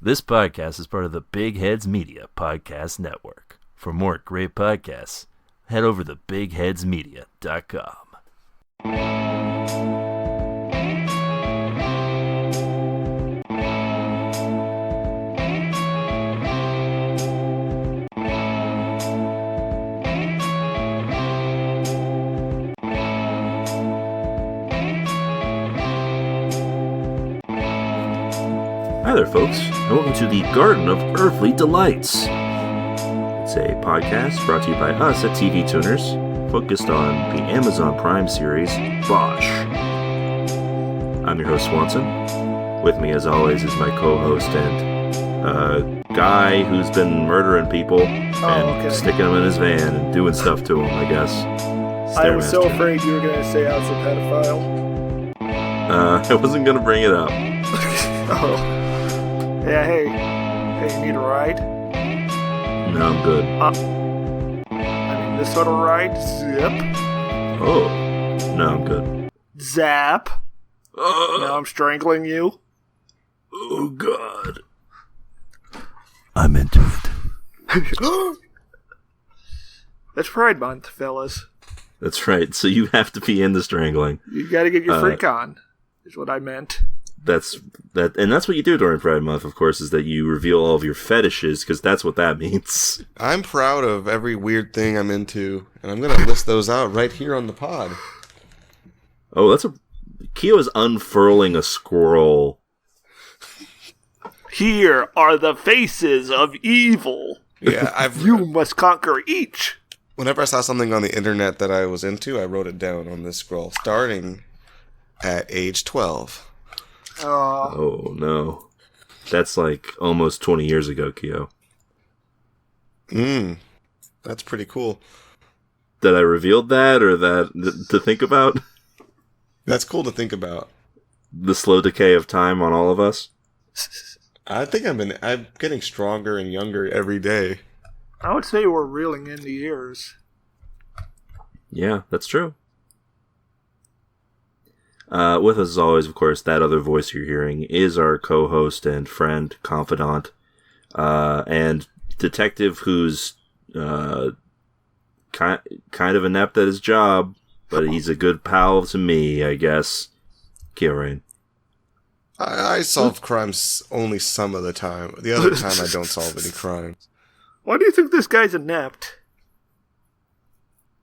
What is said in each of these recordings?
This podcast is part of the Big Heads Media Podcast Network. For more great podcasts, head over to bigheadsmedia.com. Hi there, folks, and welcome to the Garden of Earthly Delights. It's a podcast brought to you by us at TV Tuners, focused on the Amazon Prime series, Bosch. I'm your host, Swanson. With me, as always, is my co-host and guy who's been murdering people and sticking them in his van and doing stuff to them, I guess. I was so afraid you were going to say I was a pedophile. I wasn't going to bring it up. Oh. Yeah, hey, you need a ride? No, I'm good. I mean, this sort of ride? Zip. Oh, no, I'm good. Zap. Now I'm strangling you. Oh, God. I'm into it. That's Pride Month, fellas. That's right, so you have to be in the strangling. You gotta get your freak on, is what I meant. That's what you do during Pride Month, of course, is that you reveal all of your fetishes, because that's what that means. I'm proud of every weird thing I'm into, and I'm going to list those out right here on the pod. Oh, Keo is unfurling a scroll. Here are the faces of evil. Yeah, You must conquer each. Whenever I saw something on the internet that I was into, I wrote it down on this scroll, starting at age 12. Oh, no. That's like almost 20 years ago, Keo. That's pretty cool. That I revealed that, or that to think about? That's cool to think about. The slow decay of time on all of us? I think I'm getting stronger and younger every day. I would say we're reeling in the years. Yeah, that's true. With us, as always, of course, that other voice you're hearing is our co-host and friend, confidant, and detective who's kind of inept at his job, but he's a good pal to me, I guess. Keo Rain. I solve crimes only some of the time. The other time, I don't solve any crimes. Why do you think this guy's inept?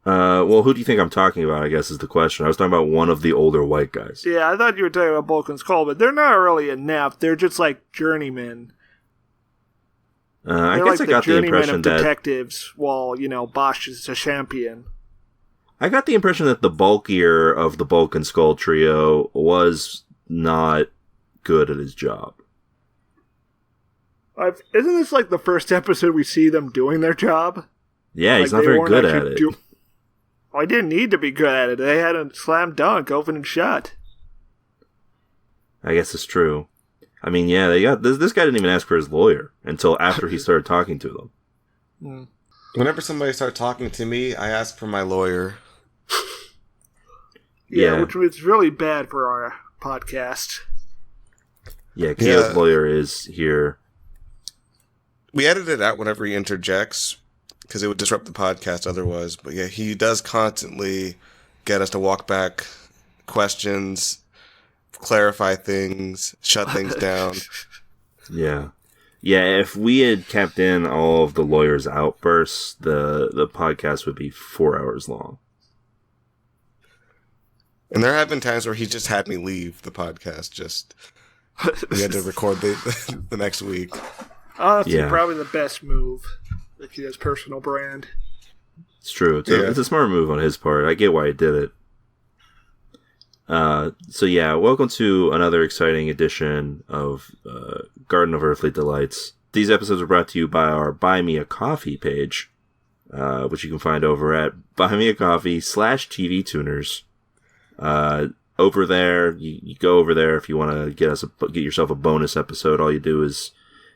Well, who do you think I'm talking about, I guess, is the question. I was talking about one of the older white guys. Yeah, I thought you were talking about Bulk and Skull, but they're not really inept. They're just like journeymen. I guess like I got the impression of that detectives, while, Bosch is a champion. I got the impression that the bulkier of the Bulk and Skull trio was not good at his job. Isn't this like the first episode we see them doing their job? Yeah, he's not very good at it. I didn't need to be good at it. They had a slam dunk, open and shut. I guess it's true. I mean, yeah, they got this guy didn't even ask for his lawyer until after he started talking to them. Whenever somebody starts talking to me, I ask for my lawyer. Yeah, which was really bad for our podcast. Yeah, Keo's lawyer is here. We edit it out whenever he interjects, because it would disrupt the podcast otherwise. But yeah, he does constantly get us to walk back questions, clarify things, shut things down. Yeah. Yeah, if we had kept in all of the lawyer's outbursts, the podcast would be 4 hours long. And there have been times where he just had me leave the podcast. We had to record the next week. Honestly, probably the best move. Like his personal brand. It's true. It's a smart move on his part. I get why he did it. So yeah, welcome to another exciting edition of Garden of Earthly Delights. These episodes are brought to you by our Buy Me a Coffee page, which you can find over at buymeacoffee.com/TV Tuners. Over there, you go over there if you want to get yourself a bonus episode. All you do is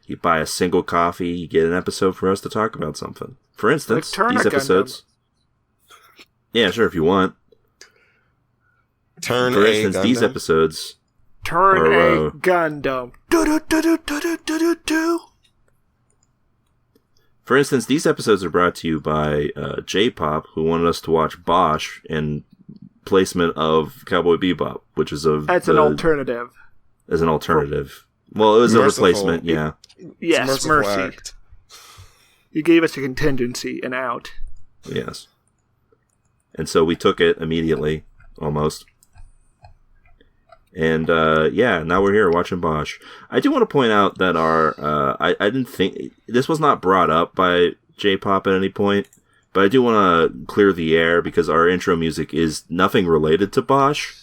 you buy a single coffee, you get an episode for us to talk about something. For instance, like these episodes. Yeah, sure, if you want. For instance, these episodes Turn Or, a Gundam. Do-do-do-do-do-do-do-do. For instance, these episodes are brought to you by J-Pop, who wanted us to watch Bosch in placement of Cowboy Bebop, which is That's an alternative. As an alternative. Well, it was Merciful. a replacement, yeah. Yes, mercy. Act. You gave us a contingency, an out. Yes. And so we took it immediately, almost. And, now we're here watching Bosch. I do want to point out that I didn't think... This was not brought up by J-Pop at any point, but I do want to clear the air because our intro music is nothing related to Bosch.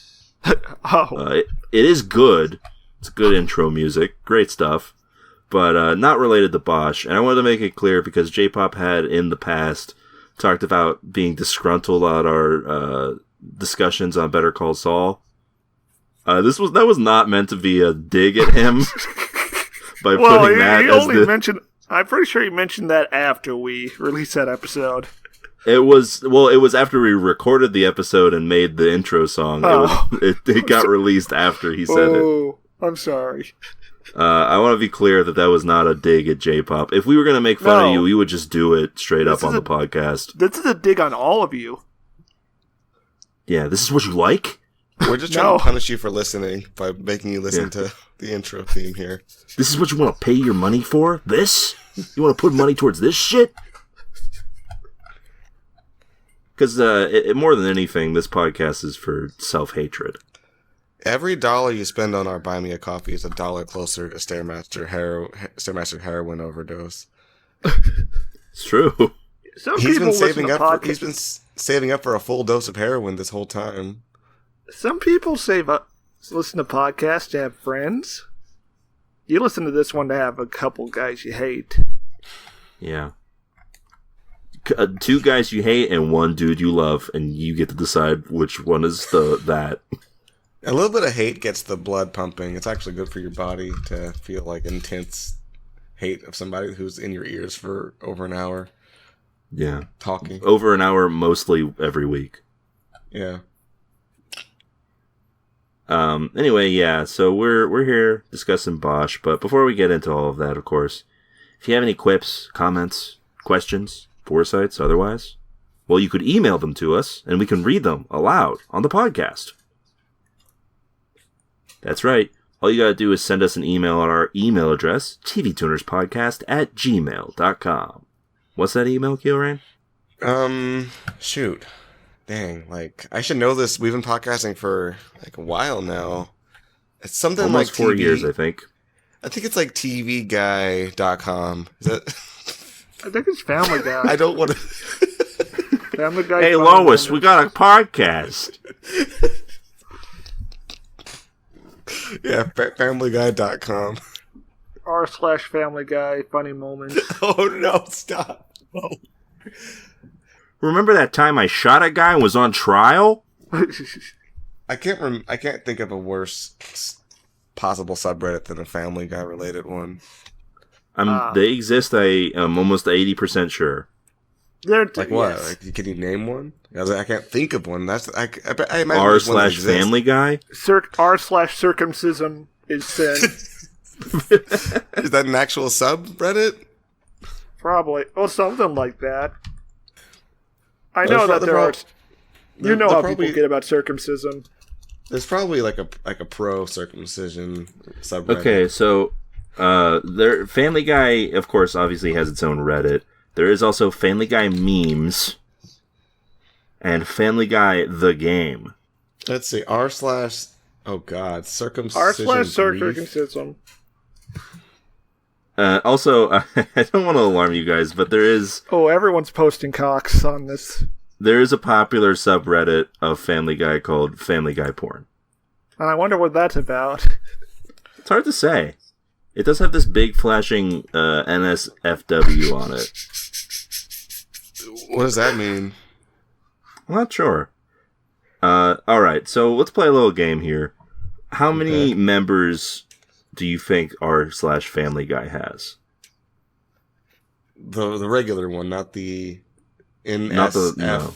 Oh. It is good. It's good intro music. Great stuff. But not related to Bosch. And I wanted to make it clear because J-Pop had, in the past, talked about being disgruntled at our discussions on Better Call Saul. That was not meant to be a dig at him by putting that as the... I'm pretty sure he mentioned that after we released that episode. It was after we recorded the episode and made the intro song. Oh. It got released after he said it. Oh, I'm sorry. I want to be clear that was not a dig at J-Pop. If we were going to make fun of you, we would just do it straight up on the podcast. This is a dig on all of you. Yeah, this is what you like? We're just trying to punish you for listening by making you listen to the intro theme here. This is what you want to pay your money for? This? You want to put money towards this shit? Because more than anything, this podcast is for self-hatred. Every $1 you spend on our Buy Me a Coffee is $1 closer to Stairmaster heroin overdose. It's true. He's been saving up for a full dose of heroin this whole time. Some people listen to podcasts to have friends. You listen to this one to have a couple guys you hate. Yeah. 2 guys you hate and 1 dude you love, and you get to decide which one is that. A little bit of hate gets the blood pumping. It's actually good for your body to feel like intense hate of somebody who's in your ears for over an hour. Yeah. Talking. Over an hour, mostly every week. Yeah. Anyway, yeah, so we're here discussing Bosch, but before we get into all of that, of course, if you have any quips, comments, questions, foresights, otherwise, well, you could email them to us, and we can read them aloud on the podcast. That's right. All you gotta do is send us an email at our email address, tvtunerspodcast@gmail.com. What's that email, Keelrain? Shoot. Dang, I should know this. We've been podcasting for, a while now. It's something almost like 4 years, I think. I think it's like tvguy.com. Is that... I think it's Family Guy. I don't want to... Family Guy. Hey, Lois, we got a podcast. Yeah, familyguy.com. r/Family Guy, funny moments. Oh, no, stop. No. Remember that time I shot a guy and was on trial? I can't think of a worse possible subreddit than a Family Guy related one. They exist. I am almost 80% sure. Like what? Yes. Can you name one? I can't think of one. That's I imagine r/Family Guy. r/circumcision is sin. Is that an actual subreddit? Probably. Well, something like that. I know that there are. You know how people get about circumcision. There's probably like a pro circumcision subreddit. Okay, so Family Guy, of course, obviously has its own Reddit. There is also Family Guy memes and Family Guy the game. Let's see. circumcision. r/circumcision. Also, I don't want to alarm you guys, but there is... Oh, everyone's posting cocks on this. There is a popular subreddit of Family Guy called Family Guy Porn. And I wonder what that's about. It's hard to say. It does have this big flashing NSFW on it. What does that mean? I'm not sure. Alright, so let's play a little game here. How many members do you think r/Family Guy has? The regular one, not the NSFW. No.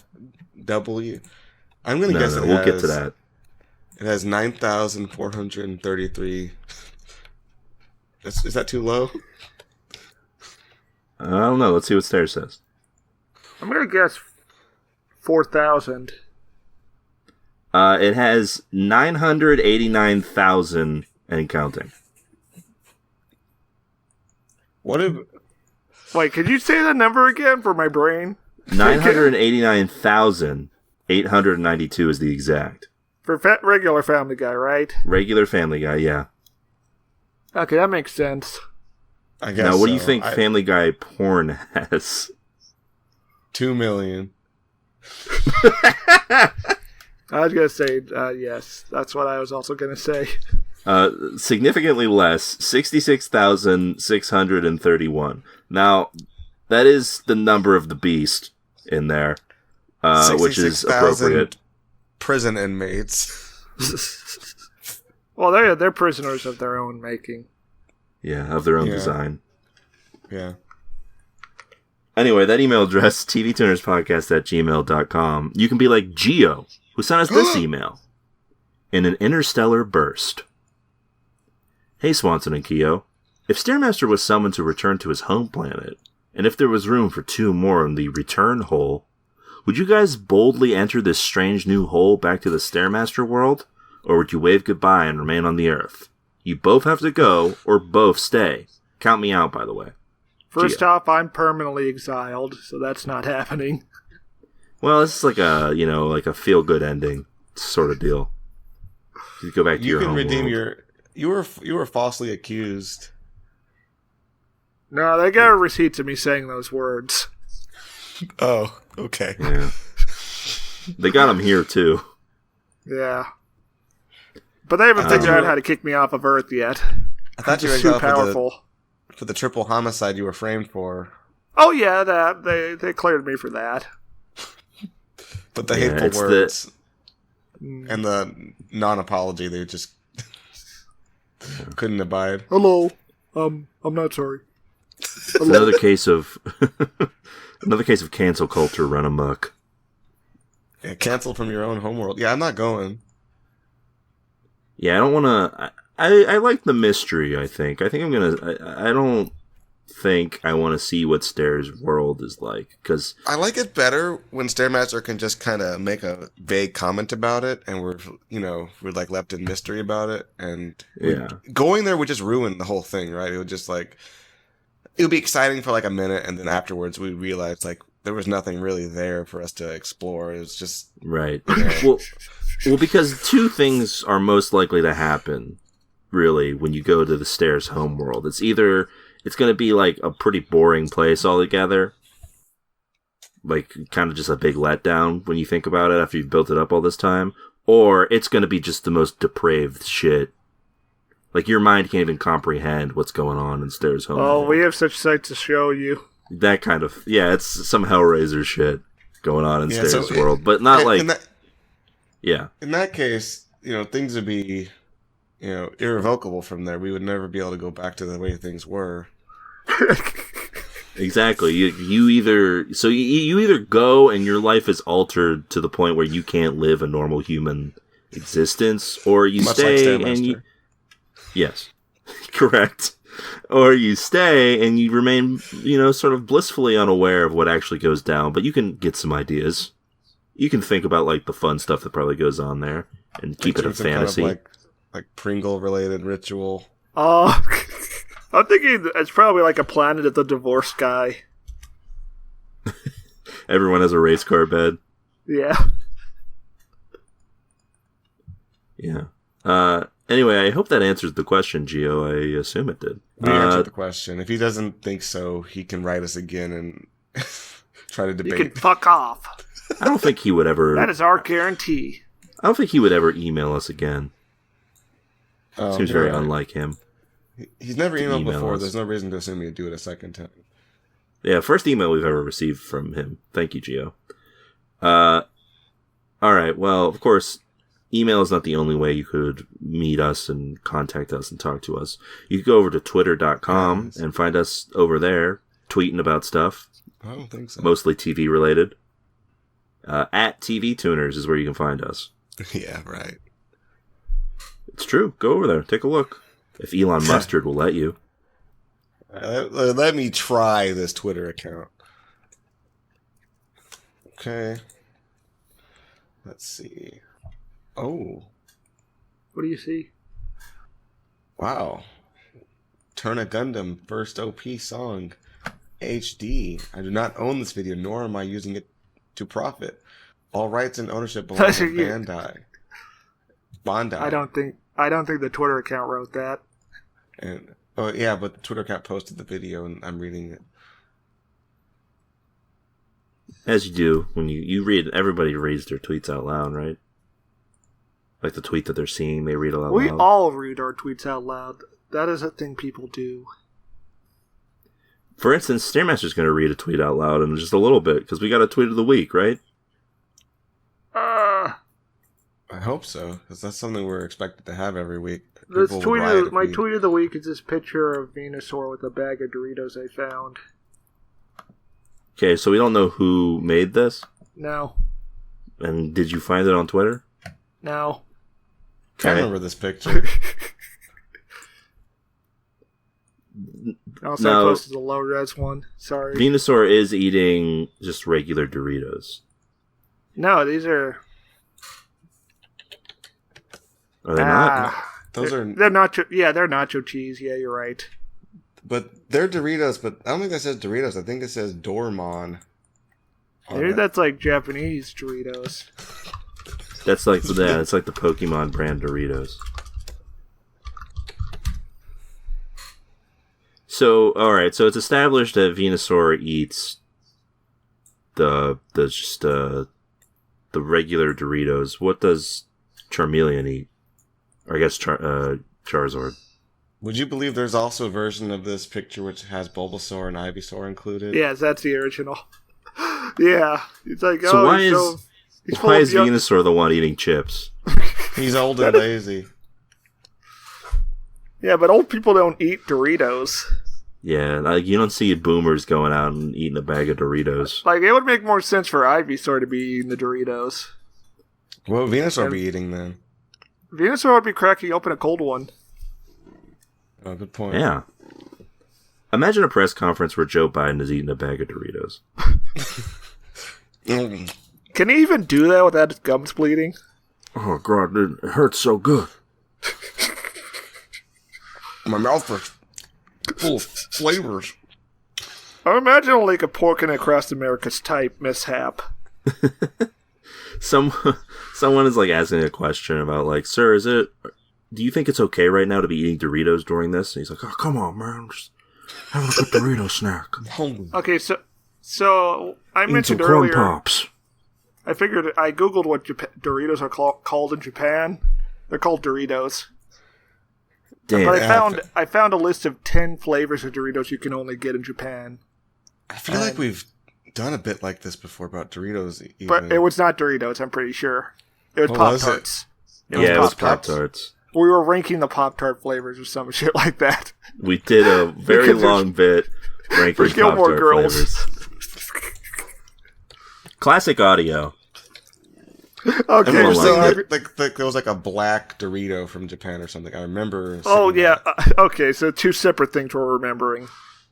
I'm going to guess it has... We'll get to that. It has 9,433. Is that too low? I don't know. Let's see what Stairs says. I'm going to guess 4,000. It has 989,000 and counting. What if... Wait, could you say the number again for my brain? 989,892 is the exact. For regular Family Guy, right? Regular Family Guy, yeah. Okay, that makes sense. I guess now, what do you think Family Guy porn has? 2 million. I was going to say, yes. That's what I was also going to say. Significantly less, 66,631. Now, that is the number of the beast in there, which is appropriate. Prison inmates. Well, they're prisoners of their own making. Yeah, of their own design. Yeah. Anyway, that email address, tvtunerspodcast@gmail.com. You can be like Geo, who sent us this email. In an interstellar burst. Hey, Swanson and Keo. If Stairmaster was summoned to return to his home planet, and if there was room for 2 more in the return hole, would you guys boldly enter this strange new hole back to the Stairmaster world? Or would you wave goodbye and remain on the Earth? You both have to go, or both stay. Count me out, by the way. First off, I'm permanently exiled, so that's not happening. Well, this is like a feel-good ending sort of deal. You go back to your home world. You can redeem your... You were falsely accused. No, they got receipts of me saying those words. Oh, okay. Yeah. They got them here, too. Yeah. But they haven't figured out how to kick me off of Earth yet. I thought you were too powerful. For the triple homicide you were framed for. Oh, yeah, that they cleared me for that. But the hateful words and the non-apology, they just couldn't abide. Hello. I'm not sorry. It's another case of cancel culture run amok. Yeah, cancel from your own homeworld. Yeah, I'm not going. Yeah, I don't want to... I like the mystery, I think. I don't think I want to see what Stair's world is like, because... I like it better when Stairmaster can just kind of make a vague comment about it, and we're like left in mystery about it, and going there would just ruin the whole thing, right? It would just like... It would be exciting for like a minute, and then afterwards we realized like there was nothing really there for us to explore. It was just... Right. Well, because 2 things are most likely to happen, really, when you go to the Stairs homeworld. It's either it's going to be like a pretty boring place altogether, like kind of just a big letdown when you think about it after you've built it up all this time, or it's going to be just the most depraved shit. Like your mind can't even comprehend what's going on in Stairs homeworld. Oh, we have such sights to show you. That kind of, it's some Hellraiser shit going on in Stairs world, but not like... Yeah. In that case, things would be, irrevocable from there. We would never be able to go back to the way things were. Exactly. You either go and your life is altered to the point where you can't live a normal human existence, or you stay and you... Yes. Correct. Or you stay and you remain, sort of blissfully unaware of what actually goes down, but you can get some ideas. You can think about like the fun stuff that probably goes on there and keep it a fantasy. Kind of like Pringle related ritual. I'm thinking it's probably like a Planet of the Divorced guy. Everyone has a race car bed. Yeah. Yeah. Anyway, I hope that answers the question, Gio. I assume it did. We answered the question. If he doesn't think so, he can write us again and try to debate. You can fuck off. I don't think he would ever... That is our guarantee. I don't think he would ever email us again. Seems very unlike him. He's never emailed before. Us. There's no reason to assume he'd do it a second time. Yeah, first email we've ever received from him. Thank you, Gio. Alright, well, of course, email is not the only way you could meet us and contact us and talk to us. You could go over to twitter.com and find us over there, tweeting about stuff. I don't think so. Mostly TV related. At TV Tuners is where you can find us. Yeah, right. It's true. Go over there. Take a look. If Elon Mustard will let you. Let me try this Twitter account. Okay. Let's see. Oh. What do you see? Wow. Turn a Gundam first OP song. HD. I do not own this video, nor am I using it to profit. All rights and ownership belong to Bandai. I don't think the Twitter account wrote that. And oh yeah, but the Twitter account posted the video, and I'm reading it. As you do when you read. Everybody reads their tweets out loud, right? Like the tweet that they're seeing, they read it out loud. We all read our tweets out loud. That is a thing people do. For instance, Stairmaster's going to read a tweet out loud in just a little bit, because we got a tweet of the week, right? I hope so, because that's something we're expected to have every week. My tweet of the week is this picture of Venusaur with a bag of Doritos I found. Okay, so we don't know who made this? No. And did you find it on Twitter? No. Can't remember this picture. Also, I posted the low-res one. Sorry. Venusaur is eating just regular Doritos. No, these are... Are they not? They're nacho. Yeah, they're nacho cheese. Yeah, you're right. But they're Doritos, but I don't think that says Doritos. I think it says Dormon. Maybe that's like Japanese Doritos. That's like it's like the Pokemon brand Doritos. So, all right. So it's established that Venusaur eats the regular Doritos. What does Charmeleon eat? Or I guess Charizard. Would you believe there's also a version of this picture which has Bulbasaur and Ivysaur included? Yes, that's the original. Yeah, it's like so why is Venusaur the one eating chips? He's old and lazy. Yeah, but old people don't eat Doritos. Yeah, like you don't see boomers going out and eating a bag of Doritos. Like it would make more sense for Ivysaur to be eating the Doritos. What would Venusaur be eating then? Venusaur would be cracking open a cold one. Oh, good point. Yeah. Imagine a press conference where Joe Biden is eating a bag of Doritos. Can he even do that without his gums bleeding? Oh, God, it hurts so good. My mouth is full of flavors. I imagine like a Porking Across America's type mishap. Someone is like asking a question about like, sir, do you think it's okay right now to be eating Doritos during this? And he's like, oh, come on, man, I'm just having a good Dorito snack. Okay, so I mentioned some corn earlier. Pops. I googled what Doritos are called in Japan. They're called Doritos. Damn. But I found a list of 10 flavors of Doritos you can only get in Japan. I feel like we've done a bit like this before about Doritos. Even. But it was not Doritos, I'm pretty sure. It was Pop-Tarts. It was Pop-Tarts. We were ranking the Pop-Tart flavors or some shit like that. We did a very long bit ranking Pop-Tart flavors. Classic audio. Okay, there was like a black Dorito from Japan or something. I remember. Oh yeah. Okay, so two separate things we're remembering.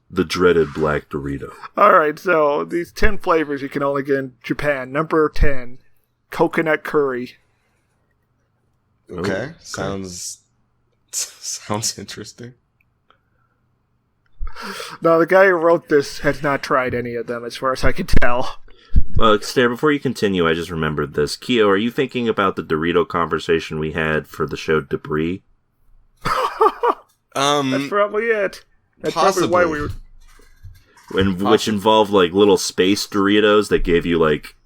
The dreaded black Dorito. All right, so these 10 flavors you can only get in Japan. Number 10, coconut curry. Okay, sounds interesting. No, the guy who wrote this has not tried any of them, as far as I can tell. Stair, before you continue, I just remembered this. Keo, are you thinking about the Dorito conversation we had for the show Debris? That's probably it. That's possibly. probably why we were... Which involved, like, little space Doritos that gave you, like,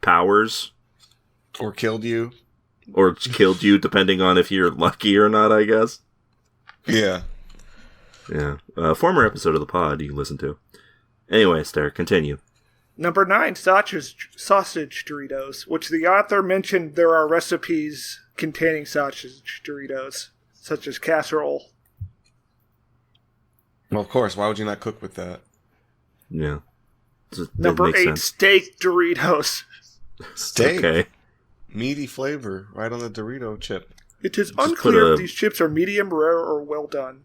powers. Or killed you. Or killed you, depending on if you're lucky or not, I guess. Yeah. Yeah. Former episode of the pod you can listen to. Anyway, Stair, continue. Number 9, sausage Doritos, which the author mentioned there are recipes containing sausage Doritos, such as casserole. Well, of course. Why would you not cook with that? Yeah. Number 8, steak Doritos. Steak? Okay. Meaty flavor right on the Dorito chip. It is put unclear if these chips are medium rare or well done.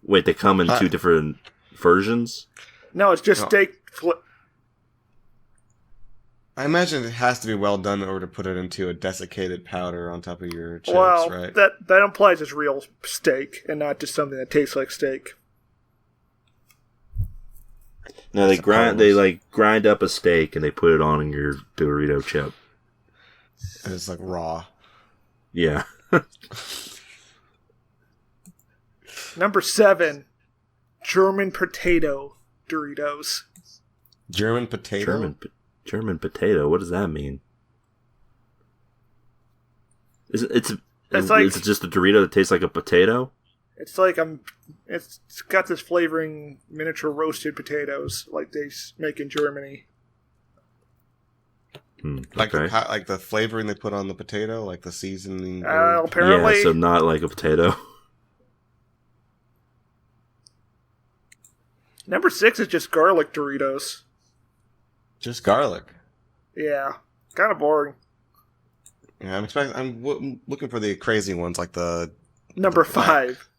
Wait, they come in two different versions? No, it's just steak. I imagine it has to be well done in order to put it into a desiccated powder on top of your chips, Well, right? that implies it's real steak and not just something that tastes like steak. No, they grind up a steak and they put it on in your Dorito chip. And it's like raw. Yeah. Number 7, German potato Doritos. German potato? German potato. What does that mean? Is it just a Dorito that tastes like a potato? It's like it's got this flavoring miniature roasted potatoes like they make in Germany. Like okay. like the flavoring they put on the potato, like the seasoning. Apparently, yeah, so not like a potato. Number 6 is just garlic Doritos. Just garlic. Yeah, kind of boring. Yeah, I'm looking for the crazy ones, like the Number 5,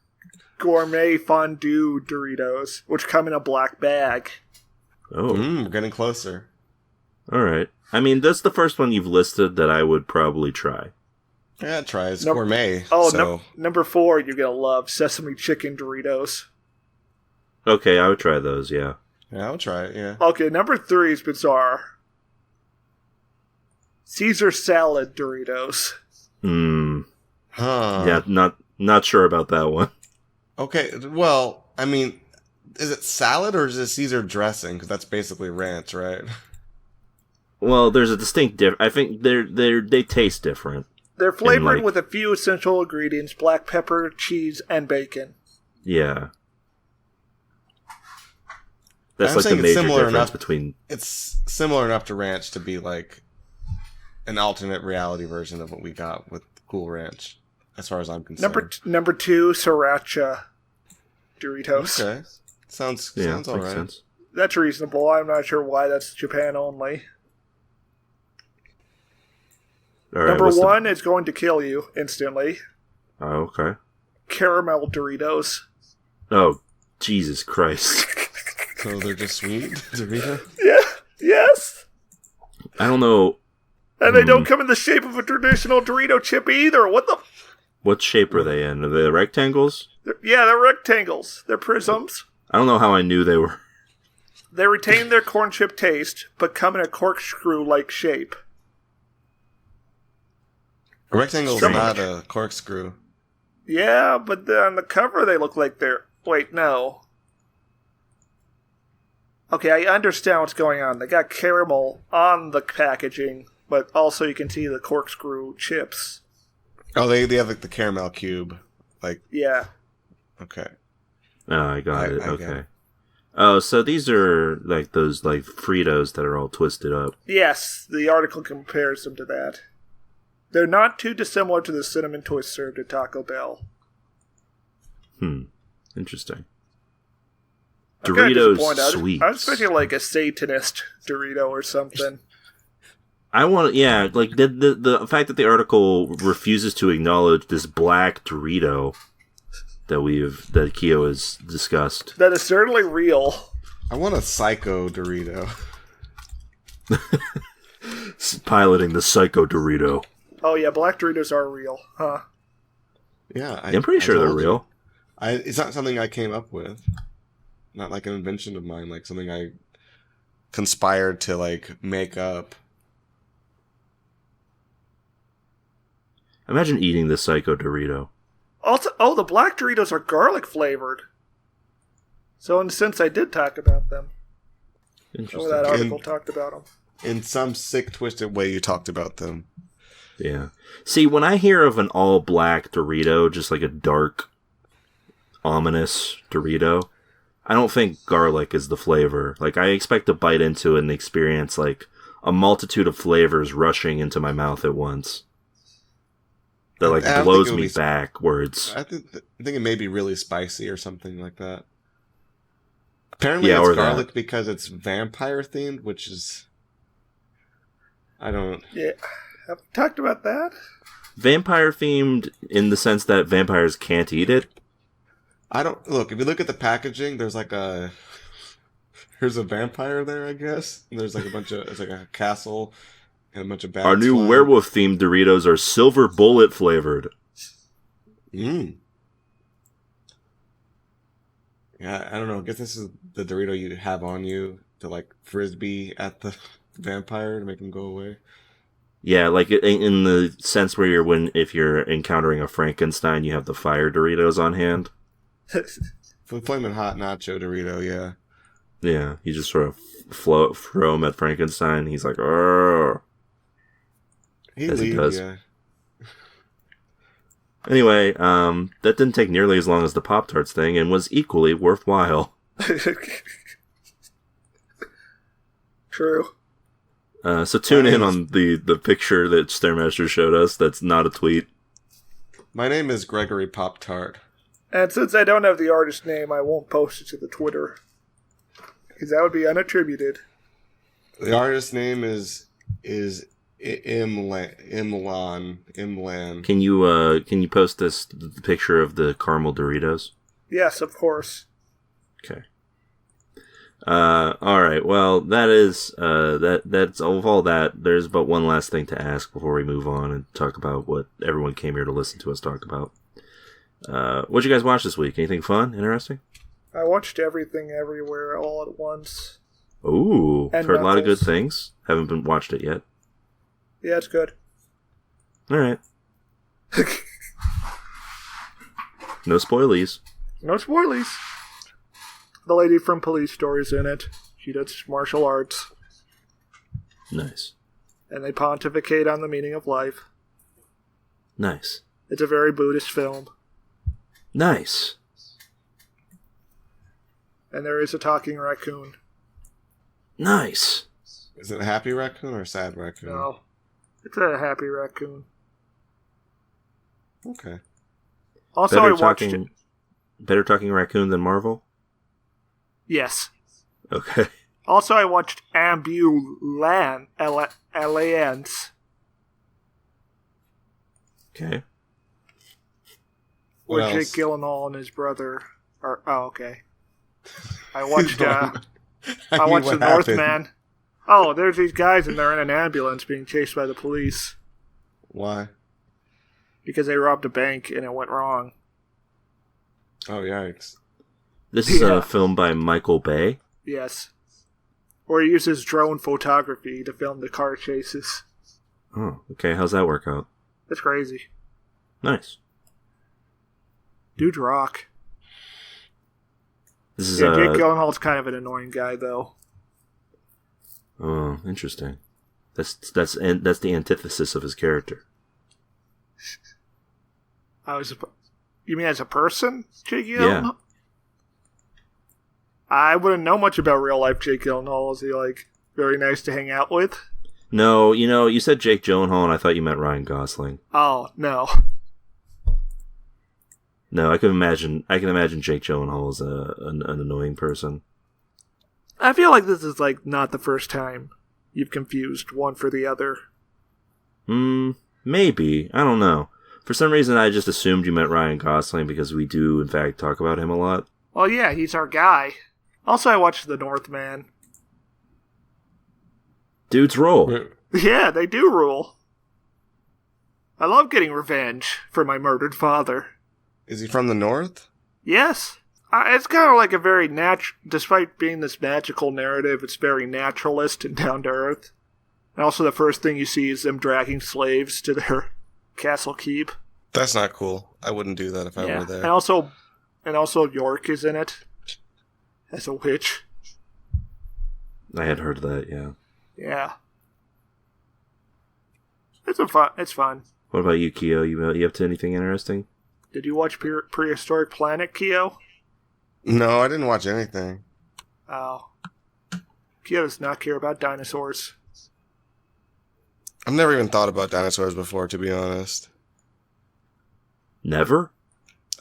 gourmet fondue Doritos, which come in a black bag. Oh, we're getting closer. All right. I mean, that's the first one you've listed that I would probably try. Yeah, try it. It's gourmet. Oh, so. Number 4, you're gonna love sesame chicken Doritos. Okay, I would try those. Yeah. Yeah, I'll try it. Yeah. Okay, number 3 is bizarre. Caesar salad Doritos. Huh. Yeah, not sure about that one. Okay, well, I mean, is it salad or is it Caesar dressing? Because that's basically ranch, right? Well, there's a distinct difference. I think they taste different. They're flavored with a few essential ingredients: black pepper, cheese, and bacon. Yeah. That's like the major difference between... It's similar enough to ranch to be like an alternate reality version of what we got with Cool Ranch, as far as I'm concerned. Number 2, Sriracha Doritos. Okay. Sounds all right. Sense. That's reasonable. I'm not sure why that's Japan only. All right, Number 1 is going to kill you instantly. Oh, okay. Caramel Doritos. Oh, Jesus Christ. So they're just sweet Doritos? Yeah. Yes. I don't know. And they don't come in the shape of a traditional Dorito chip either. What shape are they in? Are they rectangles? They're rectangles. They're prisms. I don't know how I knew they were. They retain their corn chip taste, but come in a corkscrew-like shape. A rectangle is not a corkscrew. Yeah, but on the cover they look like they're... Wait, no. Okay, I understand what's going on. They got caramel on the packaging, but also you can see the corkscrew chips. Oh, they have like the caramel cube. Yeah. Okay. Oh, I got it. I Okay. got it. Oh, so these are like those like Fritos that are all twisted up. Yes, the article compares them to that. They're not too dissimilar to the cinnamon twist served at Taco Bell. Interesting. I'm kinda Doritos disappointed. sweets. I was expecting like a Satanist Dorito or something. I want, yeah, like the fact that the article refuses to acknowledge this black Dorito that Keo has discussed. That is certainly real. I want a psycho Dorito. Piloting the Psycho Dorito. Oh yeah, black Doritos are real, huh? Yeah, I'm pretty sure they're real. It's not something I came up with. Not like an invention of mine, like something I conspired to like make up. Imagine eating the Psycho Dorito. Also, the black Doritos are garlic flavored. So in a sense, I did talk about them. Interesting. That article talked about them. In some sick, twisted way, you talked about them. Yeah. See, when I hear of an all-black Dorito, just like a dark, ominous Dorito, I don't think garlic is the flavor. Like, I expect to bite into it and experience, like, a multitude of flavors rushing into my mouth at once. That, like, blows me backwards. I think it may be really spicy or something like that. Apparently Yeah, it's or garlic that. because it's vampire-themed, which is... I don't... Yeah. Have we talked about that? vampire themed in the sense that vampires can't eat it. I don't look. If you look at the packaging, there's a vampire there, I guess. And there's like a bunch of it's like a castle and a bunch of bats. Our new werewolf themed Doritos are silver bullet flavored. Yeah, I don't know. I guess this is the Dorito you have on you to like frisbee at the vampire to make him go away. Yeah, like in the sense where if you're encountering a Frankenstein, you have the fire Doritos on hand. For the flaming hot nacho Dorito, yeah. Yeah, you just sort of throw him at Frankenstein. He's like, "Arr!" He as he leaves, does. yeah. Anyway, that didn't take nearly as long as the Pop-Tarts thing and was equally worthwhile. True. So tune in on the picture that Stairmaster showed us. That's not a tweet. My name is Gregory Pop-Tart. And since I don't have the artist name, I won't post it to the Twitter. Because that would be unattributed. The artist's name is Imlan. Can you post the picture of the caramel Doritos? Yes, of course. Okay. All right. Well, that's of all that. There's but one last thing to ask before we move on and talk about what everyone came here to listen to us talk about. What'd you guys watch this week? Anything fun, interesting? I watched Everything Everywhere all at once. Ooh, And heard a lot of good Knuckles. things. Haven't watched it yet. Yeah, it's good. All right. No spoilies. No spoilies. The lady from Police Story's in it. She does martial arts. Nice. And they pontificate on the meaning of life. Nice. It's a very Buddhist film. Nice. And there is a talking raccoon. Nice. Is it a happy raccoon or a sad raccoon? No. It's a happy raccoon. Okay. Also, Better I watched it. talking. Better talking raccoon than Marvel. Yes. Okay. Also, I watched Ambulance. Okay. What Where Jake else? Gyllenhaal and his brother are. Oh, okay. I watched. I mean, watched The what happened? Northman. Oh, there's these guys and they're in an ambulance being chased by the police Why? because they robbed a bank and it went wrong. Oh, yikes. This is Yeah. a film by Michael Bay. Yes. Or he uses drone photography to film the car chases. Oh, okay. How's that work out? That's crazy. Nice. Dude's rock. This is Yeah, Jake Gyllenhaal's kind of an annoying guy, though. Oh, interesting. That's the antithesis of his character. You mean as a person, Jake Yeah. Gyllenhaal? I wouldn't know much about real life Jake Gyllenhaal. Is he very nice to hang out with? No, you said Jake Gyllenhaal, and I thought you meant Ryan Gosling. Oh no. No, I can imagine Jake Gyllenhaal as an annoying person. I feel like this is not the first time you've confused one for the other. Maybe. I don't know. For some reason, I just assumed you meant Ryan Gosling because we do, in fact, talk about him a lot. Well, yeah, he's our guy. Also, I watched The Northman. Dudes roll. Wait, Yeah, they do rule. I love getting revenge for my murdered father. is he from the north? Yes. It's kind of like a very despite being this magical narrative, it's very naturalist and down to earth. And also the first thing you see is them dragging slaves to their castle keep. That's not cool. I wouldn't do that if I were there. And also York is in it as a witch. I had heard of that, yeah. Yeah. It's fun. What about you, Keo? You up to anything interesting? Did you watch Prehistoric Planet, Keo? No, I didn't watch anything. Oh. Keo does not care about dinosaurs. I've never even thought about dinosaurs before, to be honest. Never?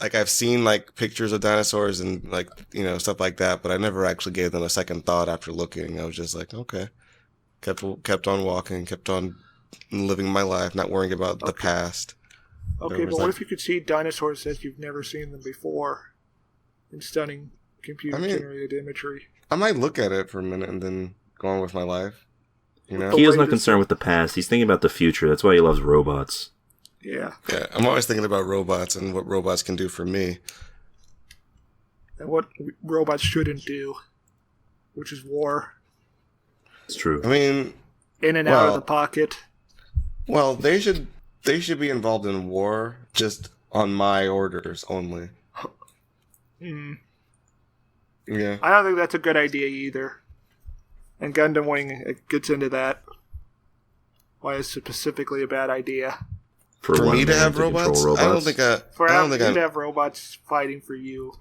Like, I've seen, pictures of dinosaurs and, stuff like that, but I never actually gave them a second thought after looking. I was just like, okay. Kept on walking, kept on living my life, not worrying about the past. Okay, but what if you could see dinosaurs as you've never seen them before in stunning computer-generated imagery? I might look at it for a minute and then go on with my life. You know? Keo's not concerned with the past. He's thinking about the future. That's why he loves robots. Yeah. Yeah, I'm always thinking about robots and what robots can do for me. And what robots shouldn't do, which is war. It's true. I mean... In and out of the pocket. Well, they should be involved in war, just on my orders only. Yeah. I don't think that's a good idea either. And Gundam Wing gets into that. Why it's specifically a bad idea. For me to have robots? I don't think to have robots fighting for you.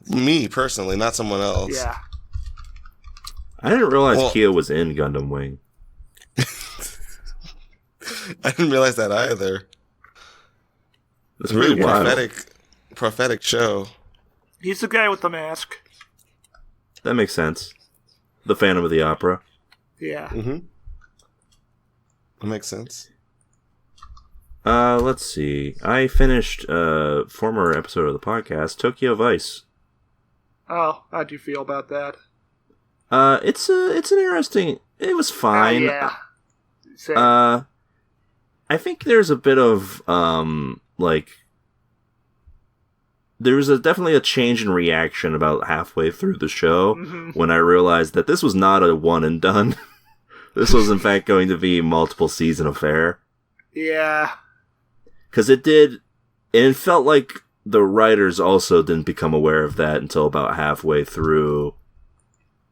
Me, personally, not someone else. Yeah. I didn't realize Keo was in Gundam Wing. I didn't realize that either. It's a really prophetic show. He's the guy with the mask. That makes sense. The Phantom of the Opera. Yeah. Mm-hmm. That makes sense. Let's see. I finished a former episode of the podcast, Tokyo Vice. Oh, how'd you feel about that? It's an interesting... It was fine. Yeah. Same. I think there's a bit of, there was definitely a change in reaction about halfway through the show when I realized that this was not a one and done. This was, in fact, going to be a multiple season affair. Yeah. Because it felt like the writers also didn't become aware of that until about halfway through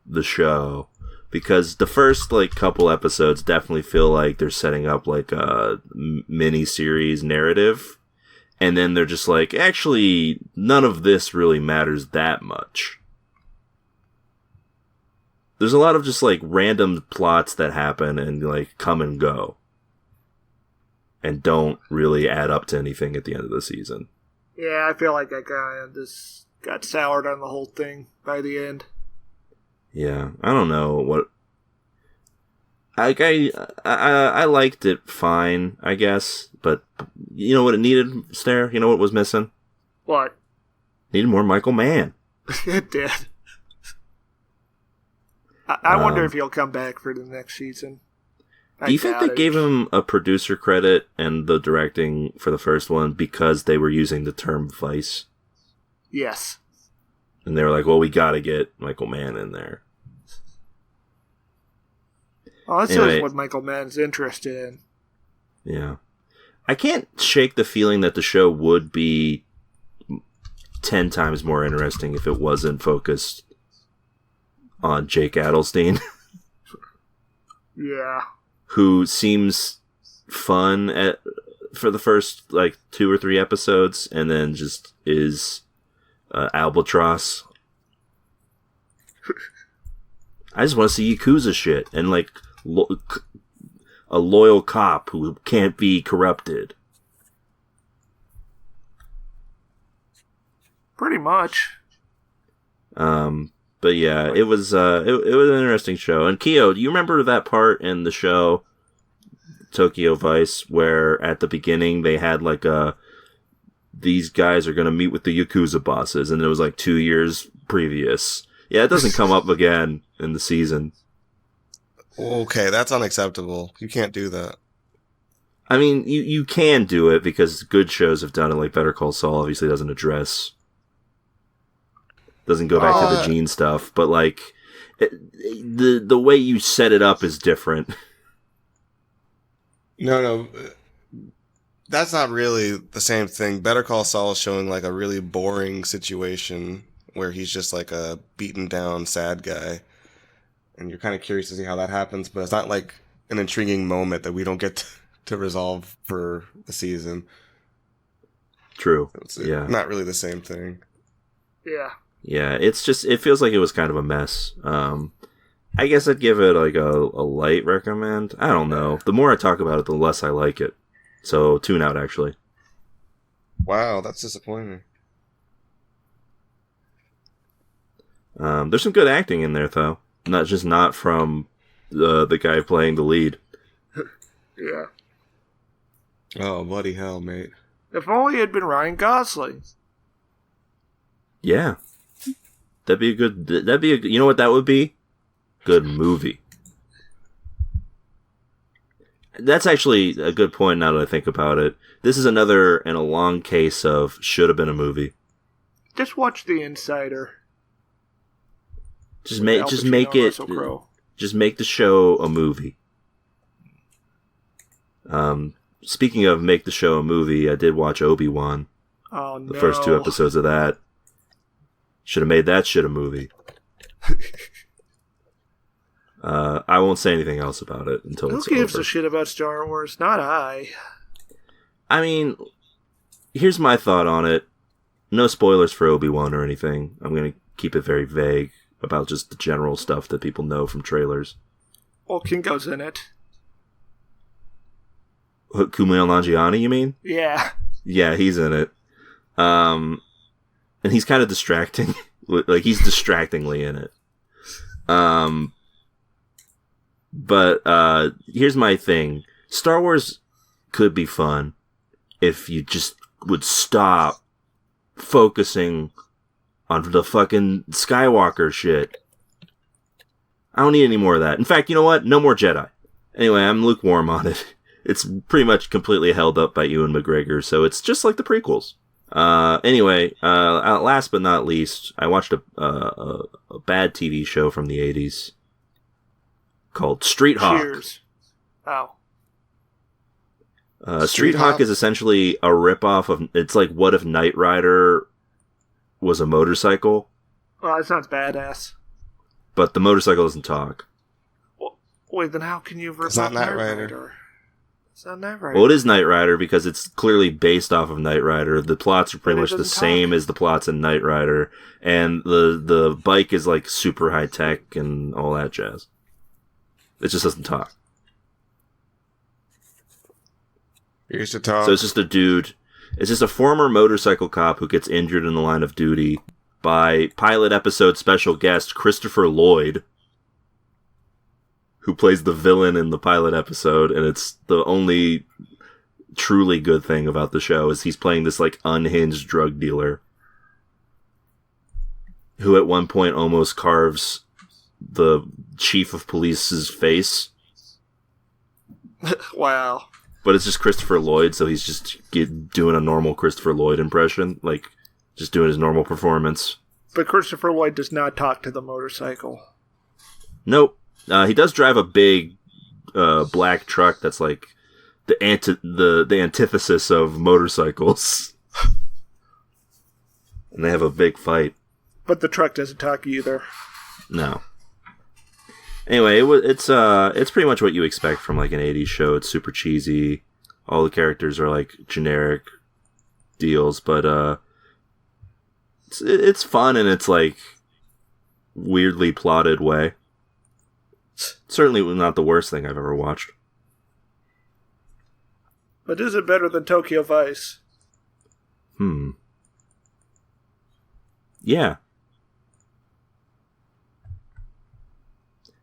the show. Because the first, couple episodes definitely feel like they're setting up, a mini-series narrative. And then they're just actually, none of this really matters that much. There's a lot of just, random plots that happen and, come and go. And don't really add up to anything at the end of the season. Yeah, I feel like I kind of just got soured on the whole thing by the end. Yeah, I don't know what... I liked it fine, I guess, but you know what it needed, Stare? You know what was missing? What? Needed more Michael Mann. It did. I wonder if he'll come back for the next season. Do you think they gave him a producer credit and the directing for the first one because they were using the term Vice? Yes. And they were like, well, we gotta get Michael Mann in there. Oh, that shows what Michael Mann's interested in. Yeah. I can't shake the feeling that the show would be 10 times more interesting if it wasn't focused on Jake Adelstein. Yeah. Who seems fun for the first 2 or 3 episodes and then just is albatross. I just want to see Yakuza shit and a loyal cop who can't be corrupted. Pretty much. But yeah, it was an interesting show. And Keo, do you remember that part in the show Tokyo Vice where at the beginning they had these guys are going to meet with the Yakuza bosses, and it was 2 years previous. Yeah, it doesn't come up again in the season. Okay, that's unacceptable. You can't do that. I mean, you can do it because good shows have done it, Better Call Saul obviously doesn't go back to the Gene stuff, but the way you set it up is different. No, that's not really the same thing. Better Call Saul is showing a really boring situation where he's just a beaten down sad guy, and you're kind of curious to see how that happens, but it's not an intriguing moment that we don't get to resolve for the season. True. It's not really the same thing. Yeah. Yeah, it feels like it was kind of a mess. I guess I'd give it a light recommend. I don't know. The more I talk about it, the less I like it. So tune out, actually. Wow, that's disappointing. There's some good acting in there, though. Not from the guy playing the lead. Yeah. Oh, bloody hell, mate. If only it had been Ryan Gosling. Yeah. You know what that would be? Good movie. That's actually a good point now that I think about it. This is another in a long case of should have been a movie. Just watch The Insider. Just make the show a movie. Speaking of make the show a movie, I did watch Obi-Wan. Oh no. The first 2 episodes of that. Should have made that shit a movie. I won't say anything else about it until it's over. Who gives a shit about Star Wars? Not I. I mean, here's my thought on it. No spoilers for Obi-Wan or anything. I'm going to keep it very vague about just the general stuff that people know from trailers. Well, Kinko's in it. Kumail Nanjiani, you mean? Yeah. Yeah, he's in it. And he's kind of distracting. Like, he's distractingly in it. But here's my thing. Star Wars could be fun if you just would stop focusing on the fucking Skywalker shit. I don't need any more of that. In fact, you know what? No more Jedi. Anyway, I'm lukewarm on it. It's pretty much completely held up by Ewan McGregor, so it's just like the prequels. Anyway, last but not least, I watched a bad TV show from the 80s called Street Hawk. Cheers. Oh. Street Hawk is essentially a ripoff of... It's like, what if Knight Rider was a motorcycle? Well, that sounds badass. But the motorcycle doesn't talk. Well, wait, then how can you rip It's not off Knight Rider. It's not Knight Rider. Well, it is Knight Rider because it's clearly based off of Knight Rider. The plots are pretty much the same as the plots in Knight Rider. And the bike is like super high tech and all that jazz. It just doesn't talk. He used to talk. So it's just a dude. It's just a former motorcycle cop who gets injured in the line of duty by pilot episode special guest Christopher Lloyd, who plays the villain in the pilot episode, and it's the only truly good thing about the show is he's playing this like unhinged drug dealer who at one point almost carves the chief of police's face. Wow. But it's just Christopher Lloyd, so he's just doing a normal Christopher Lloyd impression, like just doing his normal performance. But Christopher Lloyd does not talk to the motorcycle. Nope. He does drive a big black truck that's like the antithesis of motorcycles. And they have a big fight. But the truck doesn't talk either. No. Anyway, it's pretty much what you expect from like an 80s show. It's super cheesy. All the characters are like generic deals, but it's fun in its like weirdly plotted way. Certainly not the worst thing I've ever watched. But is it better than Tokyo Vice? Yeah.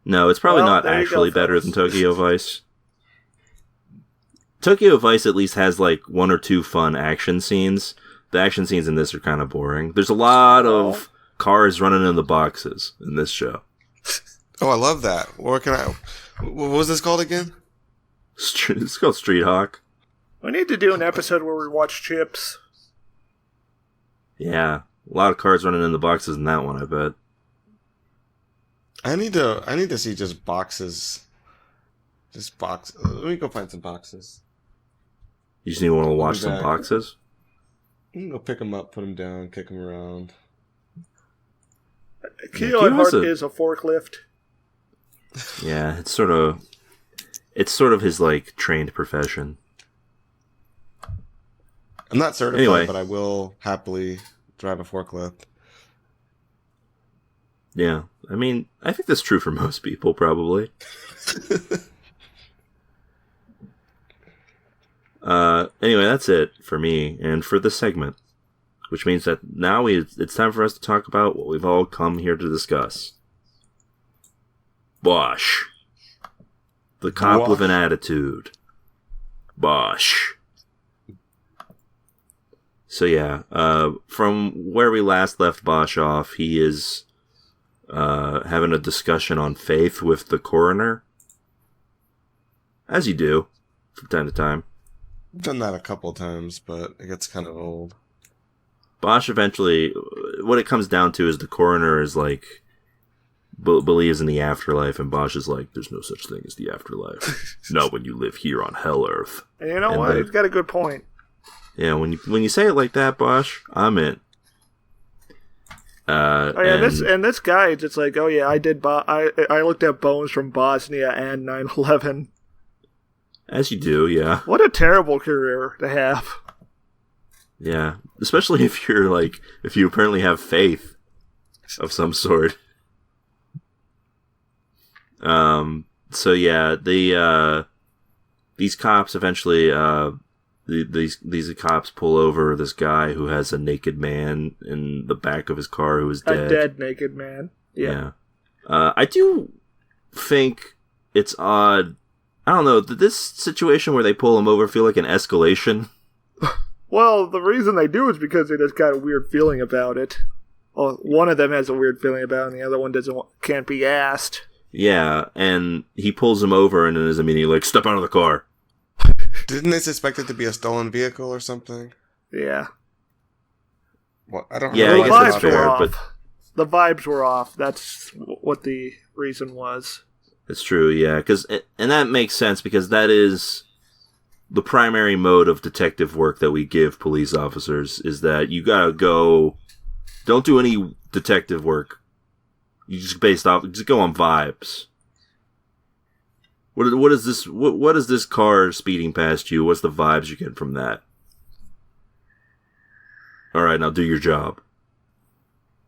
No, it's probably not actually better than Tokyo Vice. Tokyo Vice at least has like 1 or 2 fun action scenes. The action scenes in this are kind of boring. There's a lot of cars running in the boxes in this show. Oh, I love that. What was this called again? It's called Street Hawk. We need to do an episode where we watch Chips. Yeah, a lot of cars running in the boxes in that one, I bet. I need to see just boxes. Just box. Let me go find some boxes. You just need to want to watch some boxes? You can go pick them up, put them down, kick them around. Keo Hart is a forklift. Yeah, it's sort of his like trained profession. I'm not certified, but I will happily drive a forklift. Yeah, I mean, I think that's true for most people, probably. Anyway, that's it for me and for this segment, which means that now it's time for us to talk about what we've all come here to discuss. Bosch. The cop with an attitude. Bosch. So yeah, from where we last left Bosch off, he is having a discussion on faith with the coroner. As you do, from time to time. I've done that a couple times, but it gets kind of old. Bosch eventually, what it comes down to is the coroner is like, believes in the afterlife, and Bosch is like, there's no such thing as the afterlife. Not when you live here on Hell Earth. And you know what? He's got a good point. Yeah, when you say it like that, Bosch, I'm in. This guy just like, oh yeah, I looked at bones from Bosnia and 9/11. As you do, yeah. What a terrible career to have. Yeah, especially if you apparently have faith of some sort. So yeah, these cops eventually, these cops pull over this guy who has a naked man in the back of his car who is dead. A dead naked man. Yeah. I do think it's odd. I don't know, did this situation where they pull him over feel like an escalation? Well, the reason they do is because they just got a weird feeling about it. Well, one of them has a weird feeling about it, and the other one can't be asked. Yeah, and he pulls him over and then is immediately like, step out of the car. Didn't they suspect it to be a stolen vehicle or something? Yeah. Well, I don't Yeah, know. I guess that's fair, but the vibes were off. That's what the reason was. it's true, yeah, and that makes sense because that is the primary mode of detective work that we give police officers is that you gotta go, don't do any detective work. You just just go on vibes. What is this car speeding past you? What's the vibes you get from that? Alright, now do your job.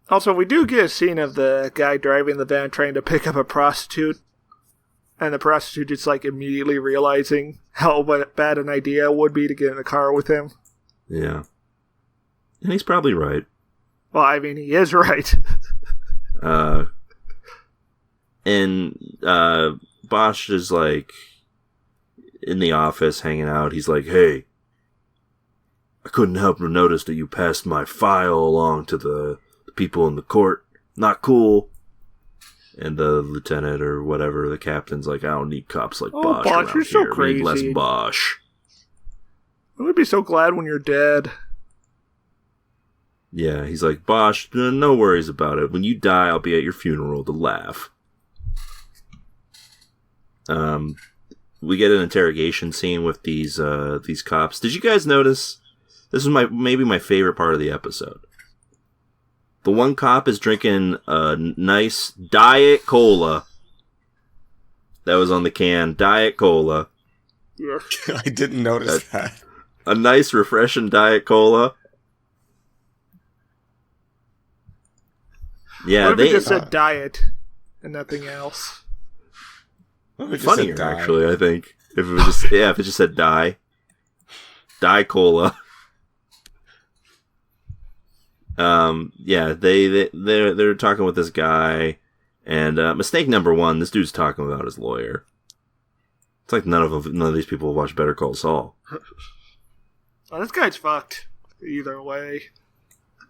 Also, we do get a scene of the guy driving the van trying to pick up a prostitute. And the prostitute is like immediately realizing how bad an idea it would be to get in the car with him. Yeah. And he's probably right. Well, I mean, he is right. Bosch is like in the office hanging out. He's like, hey, I couldn't help but notice that you passed my file along to the people in the court. Not cool. And the lieutenant or whatever, the captain's like, I don't need cops like Bosch around you're so here. We need less crazy. Bosch. I would be so glad when you're dead. Yeah, he's like, Bosch, no worries about it. When you die, I'll be at your funeral to laugh. We get an interrogation scene with these cops. Did you guys notice? This is maybe my favorite part of the episode. The one cop is drinking a nice Diet Cola. That was on the can. Diet Cola. Yeah. I didn't notice that. A nice, refreshing Diet Cola. Yeah, what if it just said diet and nothing else? Funnier, actually, I think. If it was just, if it just said die Cola. They're talking with this guy, and mistake number one, this dude's talking about his lawyer. It's like none of these people watch Better Call Saul. Oh, this guy's fucked. Either way.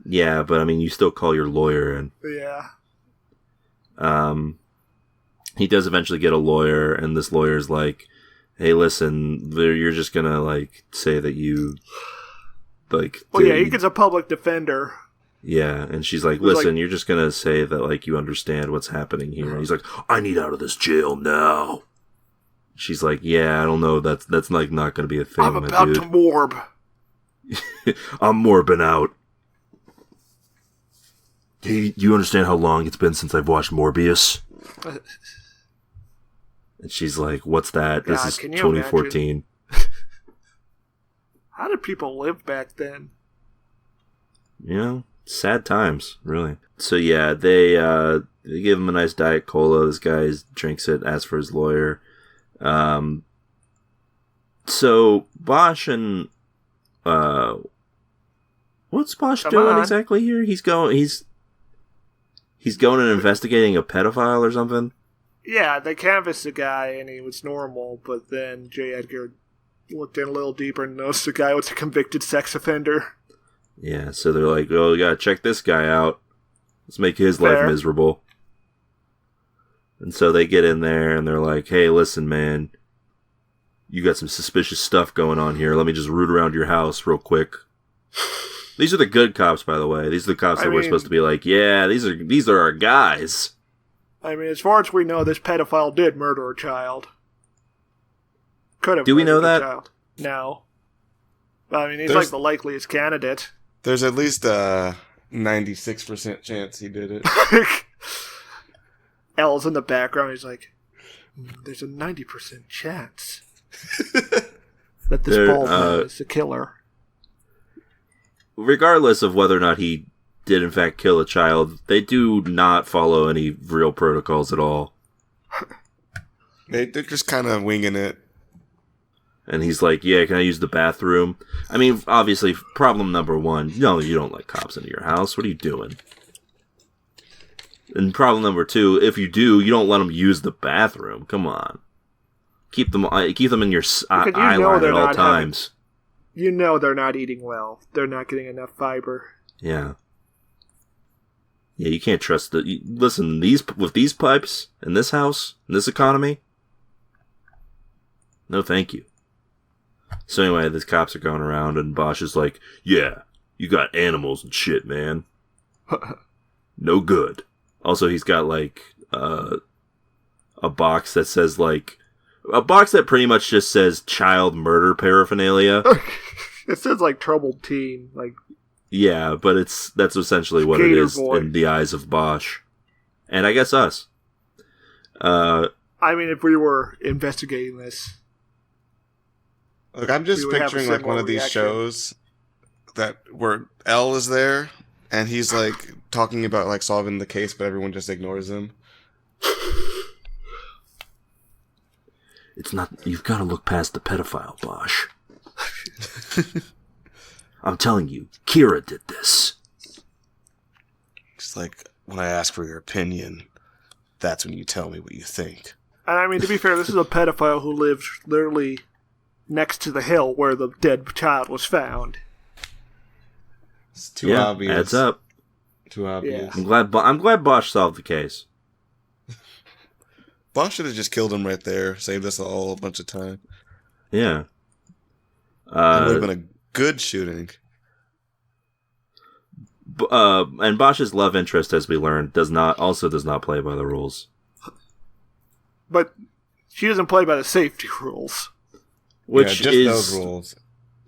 Yeah, but I mean, you still call your lawyer in. Yeah. He does eventually get a lawyer, and this lawyer's like, hey, listen, you're just gonna, like, say that you, like... Well, yeah, he gets a public defender. Yeah, and she's like, listen, you're just gonna say that, like, you understand what's happening here. And he's like, I need out of this jail now. She's like, yeah, I don't know, that's like, not gonna be a thing, I'm about to morb. I'm morbing out. Hey, you understand how long it's been since I've watched Morbius? And she's like, what's that? God, this is can you 2014. How did people live back then? You know, sad times, really. So yeah, they give him a nice Diet Cola. This guy drinks it, asks for his lawyer. So Bosch and what's Bosch doing exactly here? He's going and investigating a pedophile or something. Yeah, they canvassed the guy and he was normal, but then J. Edgar looked in a little deeper and noticed the guy was a convicted sex offender. Yeah, so they're like, oh, we gotta check this guy out. Let's make his life miserable. And so they get in there and they're like, hey, listen, man. You got some suspicious stuff going on here. Let me just root around your house real quick. These are the good cops, by the way. These are the cops that we're supposed to be like, yeah, these are our guys. I mean, as far as we know, this pedophile did murder a child. Could have. Do we know that? Child. No. I mean, he's like the likeliest candidate. There's at least a 96% chance he did it. L's in the background. He's like, there's a 90% chance that this bald man is the killer. Regardless of whether or not he did in fact kill a child, they do not follow any real protocols at all. They're just kind of winging it. And he's like, yeah, can I use the bathroom? I mean, obviously, problem number one, no, you don't let cops into your house. What are you doing? And problem number two, if you do, you don't let them use the bathroom. Come on. Keep them in your eye line at all times. You know they're not eating well. They're not getting enough fiber. Yeah. Yeah, you can't trust listen, with these pipes, in this house, in this economy, no thank you. So anyway, the cops are going around, and Bosch is like, yeah, you got animals and shit, man. No good. Also, he's got, like, a box that says, like, a box that pretty much just says child murder paraphernalia. It says, like, troubled teen, like... Yeah, but that's essentially what it is in the eyes of Bosch. And I guess us. I mean, if we were investigating this... Look, I'm just picturing like one of these shows where L is there and he's like talking about like solving the case, but everyone just ignores him. It's not. You've got to look past the pedophile, Bosch. I'm telling you, Kira did this. It's like when I ask for your opinion, that's when you tell me what you think. And I mean, to be fair, this is a pedophile who lives literally next to the hill where the dead child was found. It's too obvious. Adds up. Too obvious. Yeah. I'm glad Bosch solved the case. Bosch should have just killed him right there. Saved us all a bunch of time. Yeah. It would have been a good shooting. And Bosch's love interest, as we learned, does not play by the rules. But she doesn't play by the safety rules. Which just is those rules.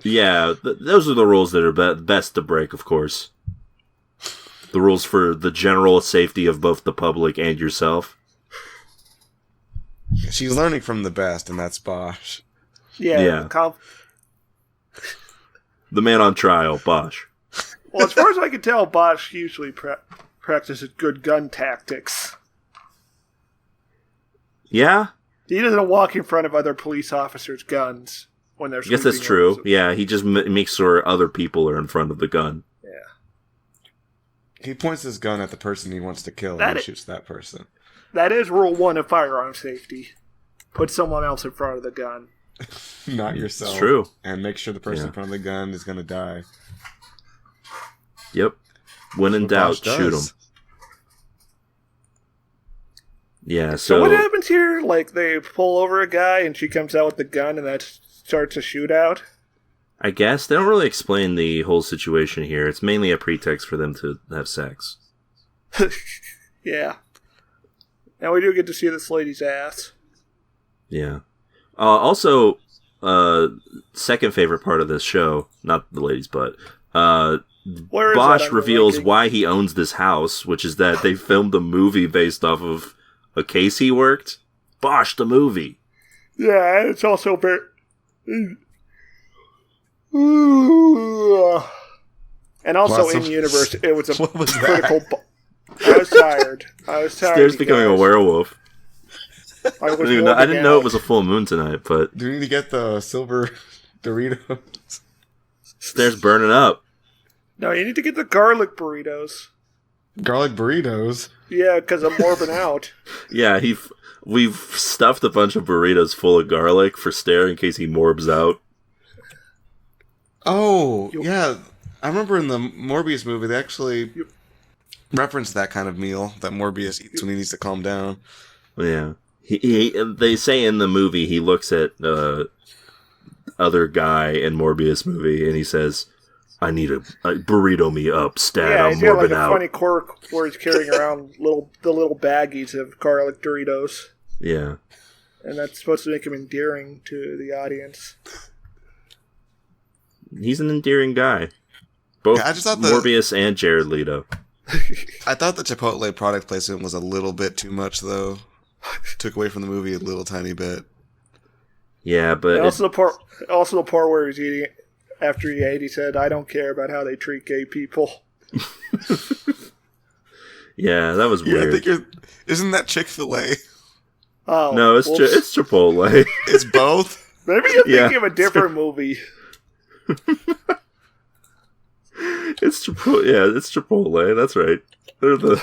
Yeah, those are the rules that are best to break, of course. The rules for the general safety of both the public and yourself. She's learning from the best, and that's Bosch. Yeah. The man on trial, Bosch. Well, as far as I can tell, Bosch usually practices good gun tactics. Yeah? He doesn't walk in front of other police officers' guns when they're. I guess that's true. Yeah, he just makes sure other people are in front of the gun. Yeah. He points his gun at the person he wants to kill and shoots that person. That is rule 1 of firearm safety. Put someone else in front of the gun. Not yourself. It's true. And make sure the person in front of the gun is going to die. Yep. When in doubt, shoot him. Yeah, so what happens here? Like, they pull over a guy and she comes out with the gun and that starts a shootout? I guess. They don't really explain the whole situation here. It's mainly a pretext for them to have sex. Yeah. And we do get to see this lady's ass. Yeah. Also, second favorite part of this show, not the lady's butt, Bosch reveals why he owns this house, which is that they filmed a movie based off of a case he worked. Bosch the movie. Yeah, and it's also very... And also in universe, it was a critical... I was tired. Stairs becoming a werewolf. I didn't know it was a full moon tonight, but... Do we need to get the silver Doritos? Stairs burning up. No, you need to get the garlic burritos. Garlic burritos? Yeah, because I'm morbing out. Yeah, we've stuffed a bunch of burritos full of garlic for Stair in case he morbs out. Oh, yeah. I remember in the Morbius movie, they actually referenced that kind of meal that Morbius eats when he needs to calm down. Yeah. They say in the movie he looks at other guy in Morbius movie and he says, I need a burrito me up, stat. Yeah, I'm he's got morbid like a out. funny quirk where he's carrying around the little baggies of garlic Doritos. Yeah. And that's supposed to make him endearing to the audience. He's an endearing guy. Both I just thought Morbius and Jared Leto. I thought the Chipotle product placement was a little bit too much, though. Took away from the movie a little tiny bit. Yeah, but... Also the part where he's eating it. After he ate, he said, I don't care about how they treat gay people. Yeah, that was weird. I think isn't that Chick-fil-A? Oh, No, it's Chipotle. It's both? Maybe you're thinking of a different movie. It's Chipotle. That's right. They're the...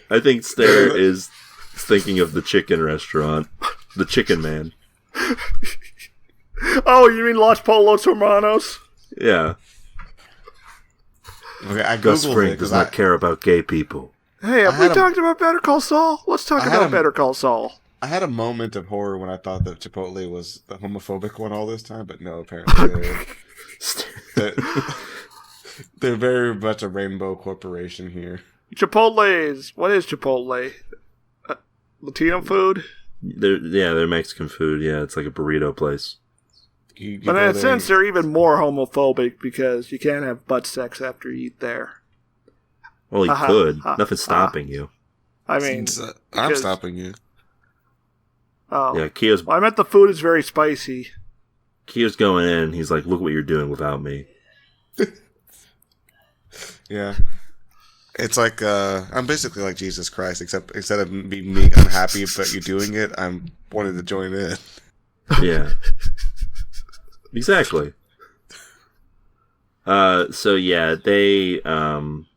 I think Stare is thinking of the chicken restaurant. The Chicken Man. Oh, you mean Los Polos Hermanos? Yeah. Okay, I Gus googled Fring it does 'cause not care about gay people. Hey, have we talked about Better Call Saul? Let's talk about Better Call Saul. I had a moment of horror when I thought that Chipotle was the homophobic one all this time, but no, apparently they're very much a rainbow corporation here. Chipotle's. What is Chipotle? Latino food? They're Mexican food. Yeah, it's like a burrito place. You But in a sense, they're even more homophobic because you can't have butt sex after you eat there. Well, you could. Nothing's stopping you. I mean... I'm stopping you. Oh. Yeah, Keo's... Well, I meant the food is very spicy. Keo's going in and he's like, look what you're doing without me. Yeah. It's like, I'm basically like Jesus Christ, except instead of being me unhappy but you doing it, I'm wanting to join in. Yeah. Exactly. So yeah, they the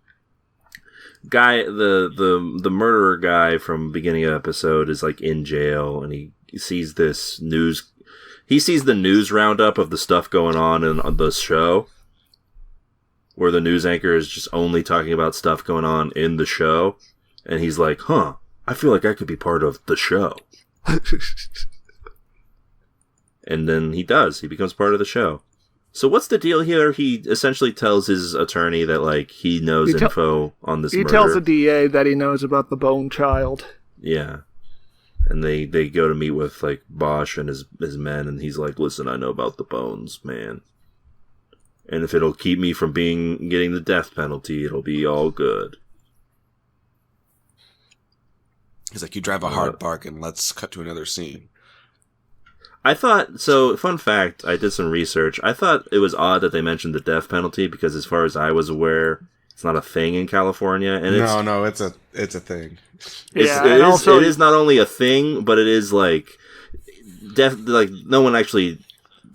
murderer guy from beginning of episode is like in jail and he sees this news. He sees the news roundup of the stuff going on in the show, where the news anchor is just only talking about stuff going on in the show, and he's like, "Huh, I feel like I could be part of the show." And then he does. He becomes part of the show. So what's the deal here? He essentially tells his attorney that, like, he knows info on this murder. He tells the DA that he knows about the bone child. Yeah. And they go to meet with, like, Bosch and his men, and he's like, listen, I know about the bones, man. And if it'll keep me from getting the death penalty, it'll be all good. He's like, you drive a hard bargain, let's cut to another scene. I thought, so, fun fact, I did some research. I thought it was odd that they mentioned the death penalty, because as far as I was aware, it's not a thing in California. And No, it's a thing. It is not only a thing, but it is, like, like, no one actually,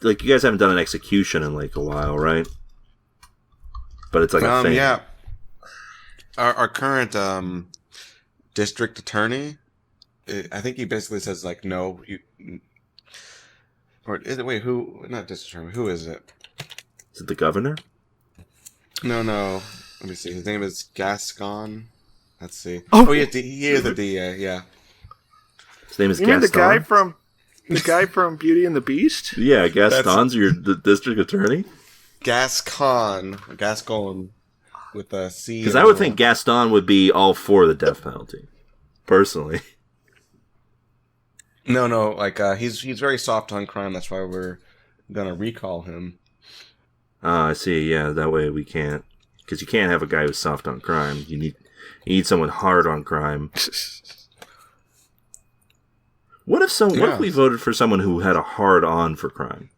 like, you guys haven't done an execution in, like, a while, right? But it's like a thing. Yeah. Our current, district attorney, I think he basically says, like, no, or is it, wait, who, not district attorney, who is it? Is it the governor? No, let me see, his name is Gascon, let's see. Oh yeah, he is the DA, yeah. His name is You Gaston? mean the guy from Beauty and the Beast? Yeah, Gaston's the district attorney? Gascon, with a C. Because I would think Gaston would be all for the death penalty, personally. No, like, he's very soft on crime, that's why we're gonna recall him. Ah, I see, yeah, that way we can't. Because you can't have a guy who's soft on crime. You need someone hard on crime. What if we voted for someone who had a hard on for crime?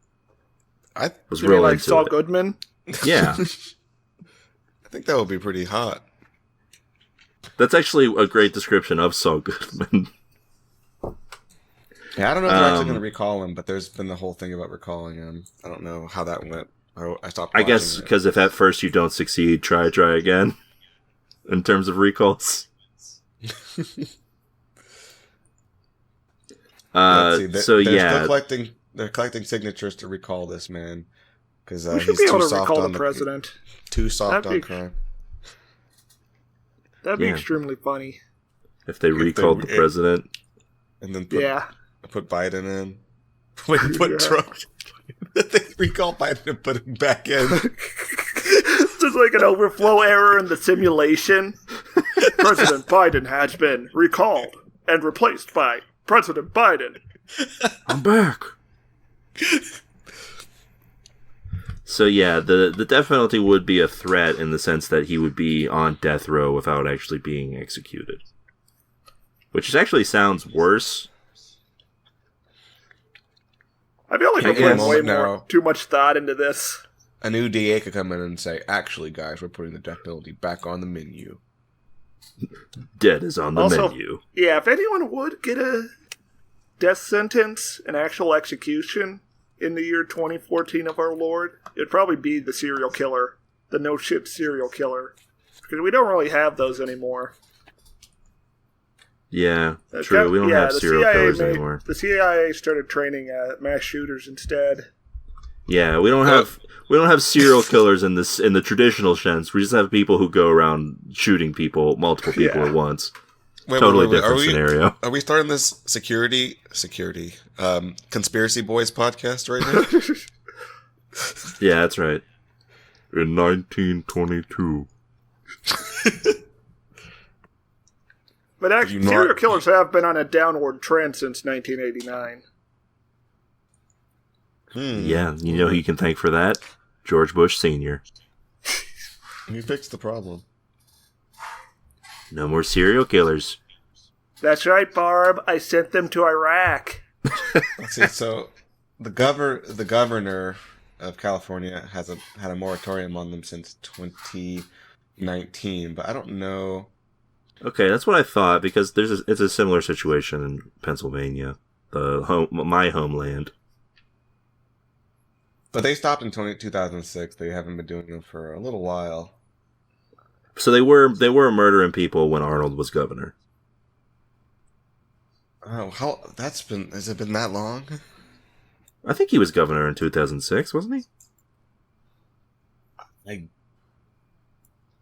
I was real like into Saul it. Goodman? Yeah. I think that would be pretty hot. That's actually a great description of Saul Goodman. Yeah, I don't know if they're actually going to recall him, but there's been the whole thing about recalling him. I don't know how that went. I stopped watching. I guess because if at first you don't succeed, try again. In terms of recalls. Let's see. They're collecting signatures to recall this man. because We should he's be able too to soft recall on the president. Too soft That'd on be- crime. That'd be Yeah. extremely funny. If they recalled the president. And then put Biden in. When you put Trump, they recall Biden and put him back in. There's like an overflow error in the simulation. President Biden has been recalled and replaced by President Biden. I'm back. So yeah, the death penalty would be a threat in the sense that he would be on death row without actually being executed. Which actually sounds worse. I feel like Can we're I get a putting way moment now? too much thought into this. A new DA could come in and say, actually, guys, we're putting the death penalty back on the menu. Dead is on the Also- menu. Yeah, if anyone would get a death sentence, an actual execution in the year 2014 of our Lord, it'd probably be the serial killer, the no-shit serial killer. Because we don't really have those anymore. Yeah, true. We don't have the serial CIA killers anymore. The CIA started training mass shooters instead. Yeah, we don't have serial killers in the traditional sense. We just have people who go around shooting multiple people at once. Totally different scenario. Are we starting this conspiracy boys podcast right now? Yeah, that's right. In 1922. But actually, You know- serial killers have been on a downward trend since 1989. Yeah, you know who you can thank for that? George Bush Sr. He fixed the problem. No more serial killers. That's right, Barb. I sent them to Iraq. Let's see. So the governor of California had a moratorium on them since 2019, but I don't know. Okay, that's what I thought, because it's a similar situation in Pennsylvania, my homeland. But they stopped in 2006. They haven't been doing them for a little while. So they were murdering people when Arnold was governor. Oh, has it been that long? I think he was governor in 2006, wasn't he?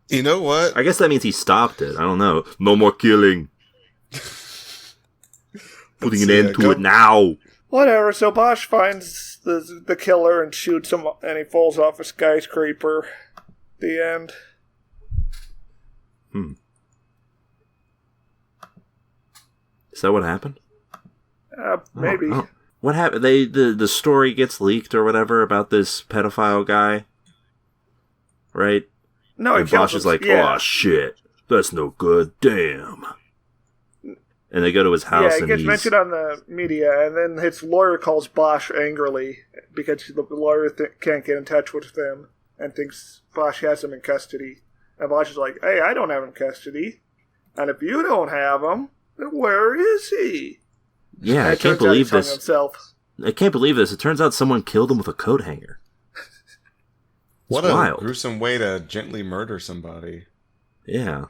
You know what? I guess that means he stopped it. I don't know. No more killing. Putting an end to it now. Whatever, so Bosch finds the killer and shoots him, and he falls off a skyscraper. The end. Is that what happened? Maybe. Oh. What happened? The story gets leaked or whatever about this pedophile guy, right? No, he And kills Bosch him. is like, yeah. "Oh shit, that's no good. Damn." And they go to his house, Yeah, it and gets he's mentioned on the media, and then his lawyer calls Bosch angrily because the lawyer can't get in touch with him and thinks Bosch has him in custody. And Bosch is like, "Hey, I don't have him in custody, and if you don't have him, then where is he?" yeah. And I it can't turns out believe he's hung this. himself. I can't believe this. It turns out someone killed him with a coat hanger. What It's a wild. gruesome way to gently murder somebody. Yeah,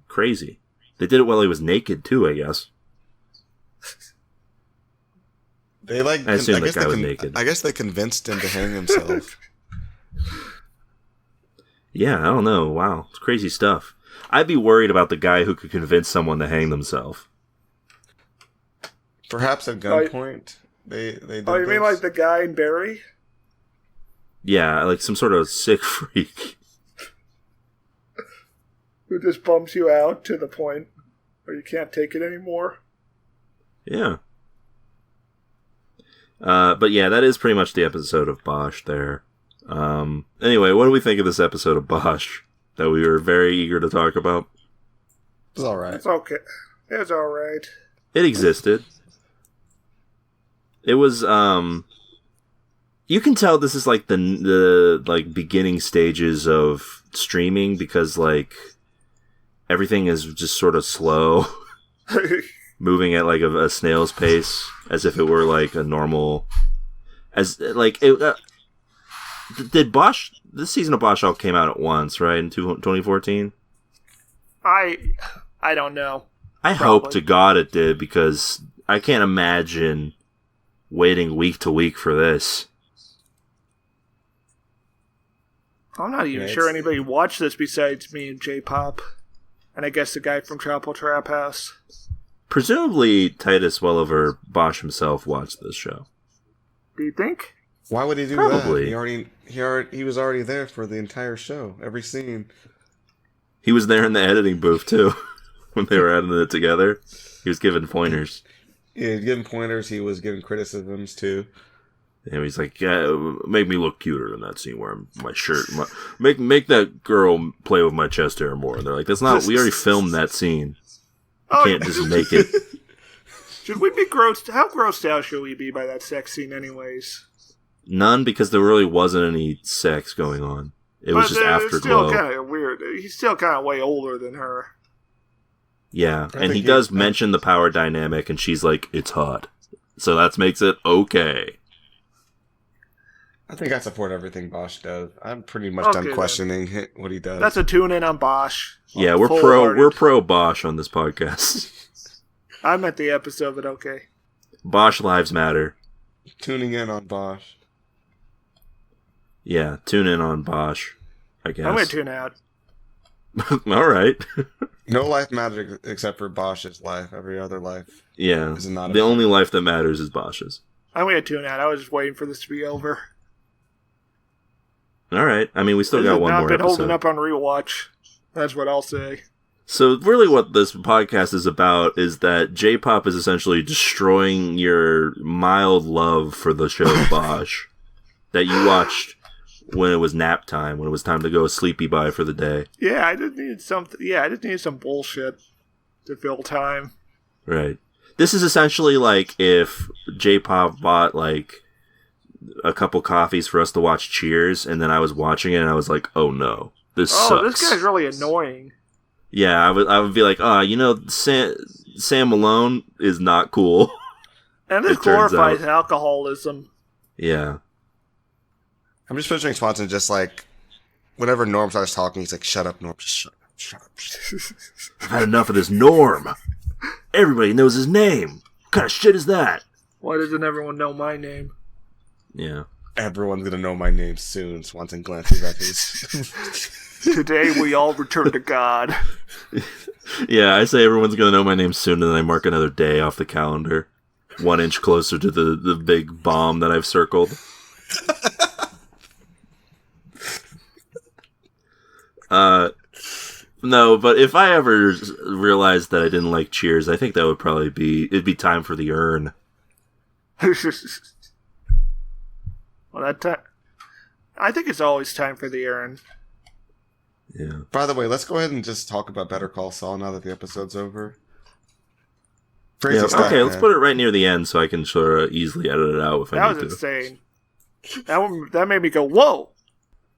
crazy. They did it while he was naked too, I guess. They I assume that guy was naked. I guess they convinced him to hang himself. Yeah, I don't know. Wow, it's crazy stuff. I'd be worried about the guy who could convince someone to hang themselves. Perhaps at gunpoint, they did Oh, you mean this? like the guy in Barry? Yeah, like some sort of sick freak. Who just bums you out to the point where you can't take it anymore? Yeah. But yeah, that is pretty much the episode of Bosch there. Anyway, what do we think of this episode of Bosch that we were very eager to talk about? It's all right. It's okay. It's alright. It existed. It was, you can tell this is like the like beginning stages of streaming because like everything is just sort of slow, moving at like a snail's pace, as if it were like a normal, as like it. Did Bosch, this season of Bosch all came out at once, right, in 2014? I don't know. I Probably. hope to God it did, because I can't imagine waiting week to week for this. I'm not even Yeah, sure it's- anybody watched this besides me and J-Pop. And I guess the guy from Tropical Trap House. Presumably, Titus Welliver Bosch himself watched this show. Do you think? Why would he do Probably. that? He was already there for the entire show, every scene. He was there in the editing booth, too, when they were editing it together. He was giving pointers. Yeah, he was giving pointers. He was giving criticisms too. And he's like, yeah, make me look cuter in that scene where my shirt, make that girl play with my chest hair more. And they're like, that's not, we already filmed that scene. You can't just make it. Should we be grossed? How grossed out should we be by that sex scene anyways? None, because there really wasn't any sex going on. It was just afterglow. It's still kind of weird. He's still kind of way older than her. Yeah, and he does mention the power dynamic, and she's like, it's hot. So that makes it okay. I think I support everything Bosch does. I'm pretty much done questioning what he does. That's a tune-in on Bosch. Yeah, we're pro Bosch on this podcast. I meant the episode, but okay. Bosch lives matter. Tuning in on Bosch. Yeah, tune in on Bosch, I guess. I'm going to tune out. All right. No life matters except for Bosch's life. Every other life. Yeah, is not the only life that matters is Bosch's. I'm going to tune out. I was just waiting for this to be over. All right. I mean, we still got one more been episode. Holding up on rewatch. That's what I'll say. So really what this podcast is about is that J-Pop is essentially destroying your mild love for the show Bosch that you watched when it was nap time, when it was time to go sleepy bye for the day. Yeah, I just needed something. Yeah, I just needed some bullshit to fill time. Right. This is essentially like if J-Pop bought like a couple coffees for us to watch Cheers, and then I was watching it and I was like, oh no, this sucks. This guy's really annoying. Yeah, I would be like, Sam Malone is not cool. And this glorifies alcoholism. Yeah. I'm just picturing Swanson just like, whenever Norm starts talking, he's like, shut up, Norm, just shut up. I've had enough of this Norm. Everybody knows his name. What kind of shit is that? Why doesn't everyone know my name? Yeah. Everyone's gonna know my name soon. Swanson glances at his... Today we all return to God. Yeah, I say everyone's gonna know my name soon, and then I mark another day off the calendar. 1 inch closer to the big bomb that I've circled. No, but if I ever realized that I didn't like Cheers, I think that would probably it'd be time for the urn. Well, I think it's always time for the urn. Yeah. By the way, let's go ahead and just talk about Better Call Saul now that the episode's over. Yeah, okay, let's put it right near the end so I can sort of easily edit it out if I need to. That was insane. That made me go, whoa!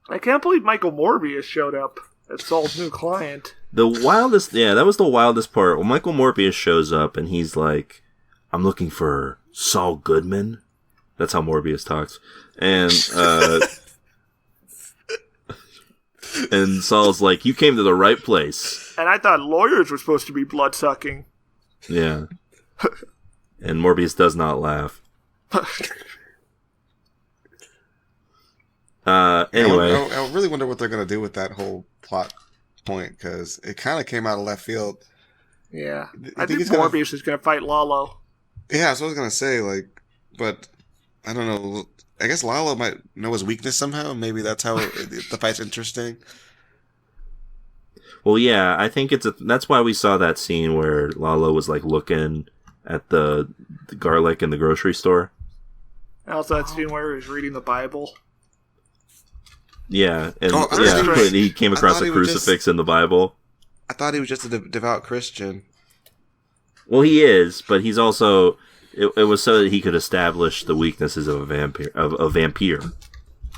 I can't believe Michael Morbius showed up as Saul's new client. That was the wildest part. When Michael Morbius shows up and he's like, I'm looking for Saul Goodman. That's how Morbius talks. And, and Saul's like, you came to the right place. And I thought lawyers were supposed to be blood-sucking. Yeah. And Morbius does not laugh. Anyway. I really wonder what they're going to do with that whole plot point, because it kind of came out of left field. Yeah. I think Morbius is going to fight Lalo. Yeah, that's what I was going to say, but I don't know. I guess Lalo might know his weakness somehow. Maybe that's how the fight's interesting. Well, yeah, I think that's why we saw that scene where Lalo was like looking at the garlic in the grocery store. And also that scene where he was reading the Bible. Yeah, and he came across a crucifix in the Bible. I thought he was just a devout Christian. Well, he is, but he's also... It was so that he could establish the weaknesses of a vampire.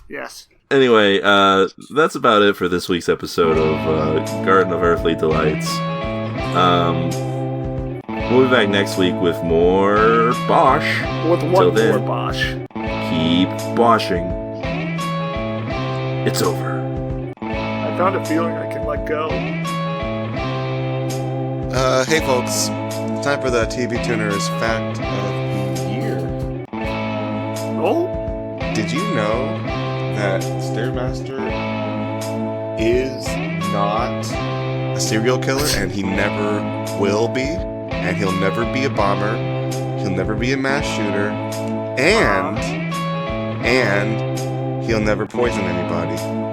Yes. Anyway, that's about it for this week's episode of Garden of Earthly Delights. We'll be back next week with more Bosch. With one more Bosch. Keep Bosching. It's over. I found a feeling I can let go. Hey folks, time for the TV Tuners Fact of the Year. Oh? Did you know that Stairmaster is not a serial killer, and he never will be, and he'll never be a bomber, he'll never be a mass shooter, and he'll never poison anybody.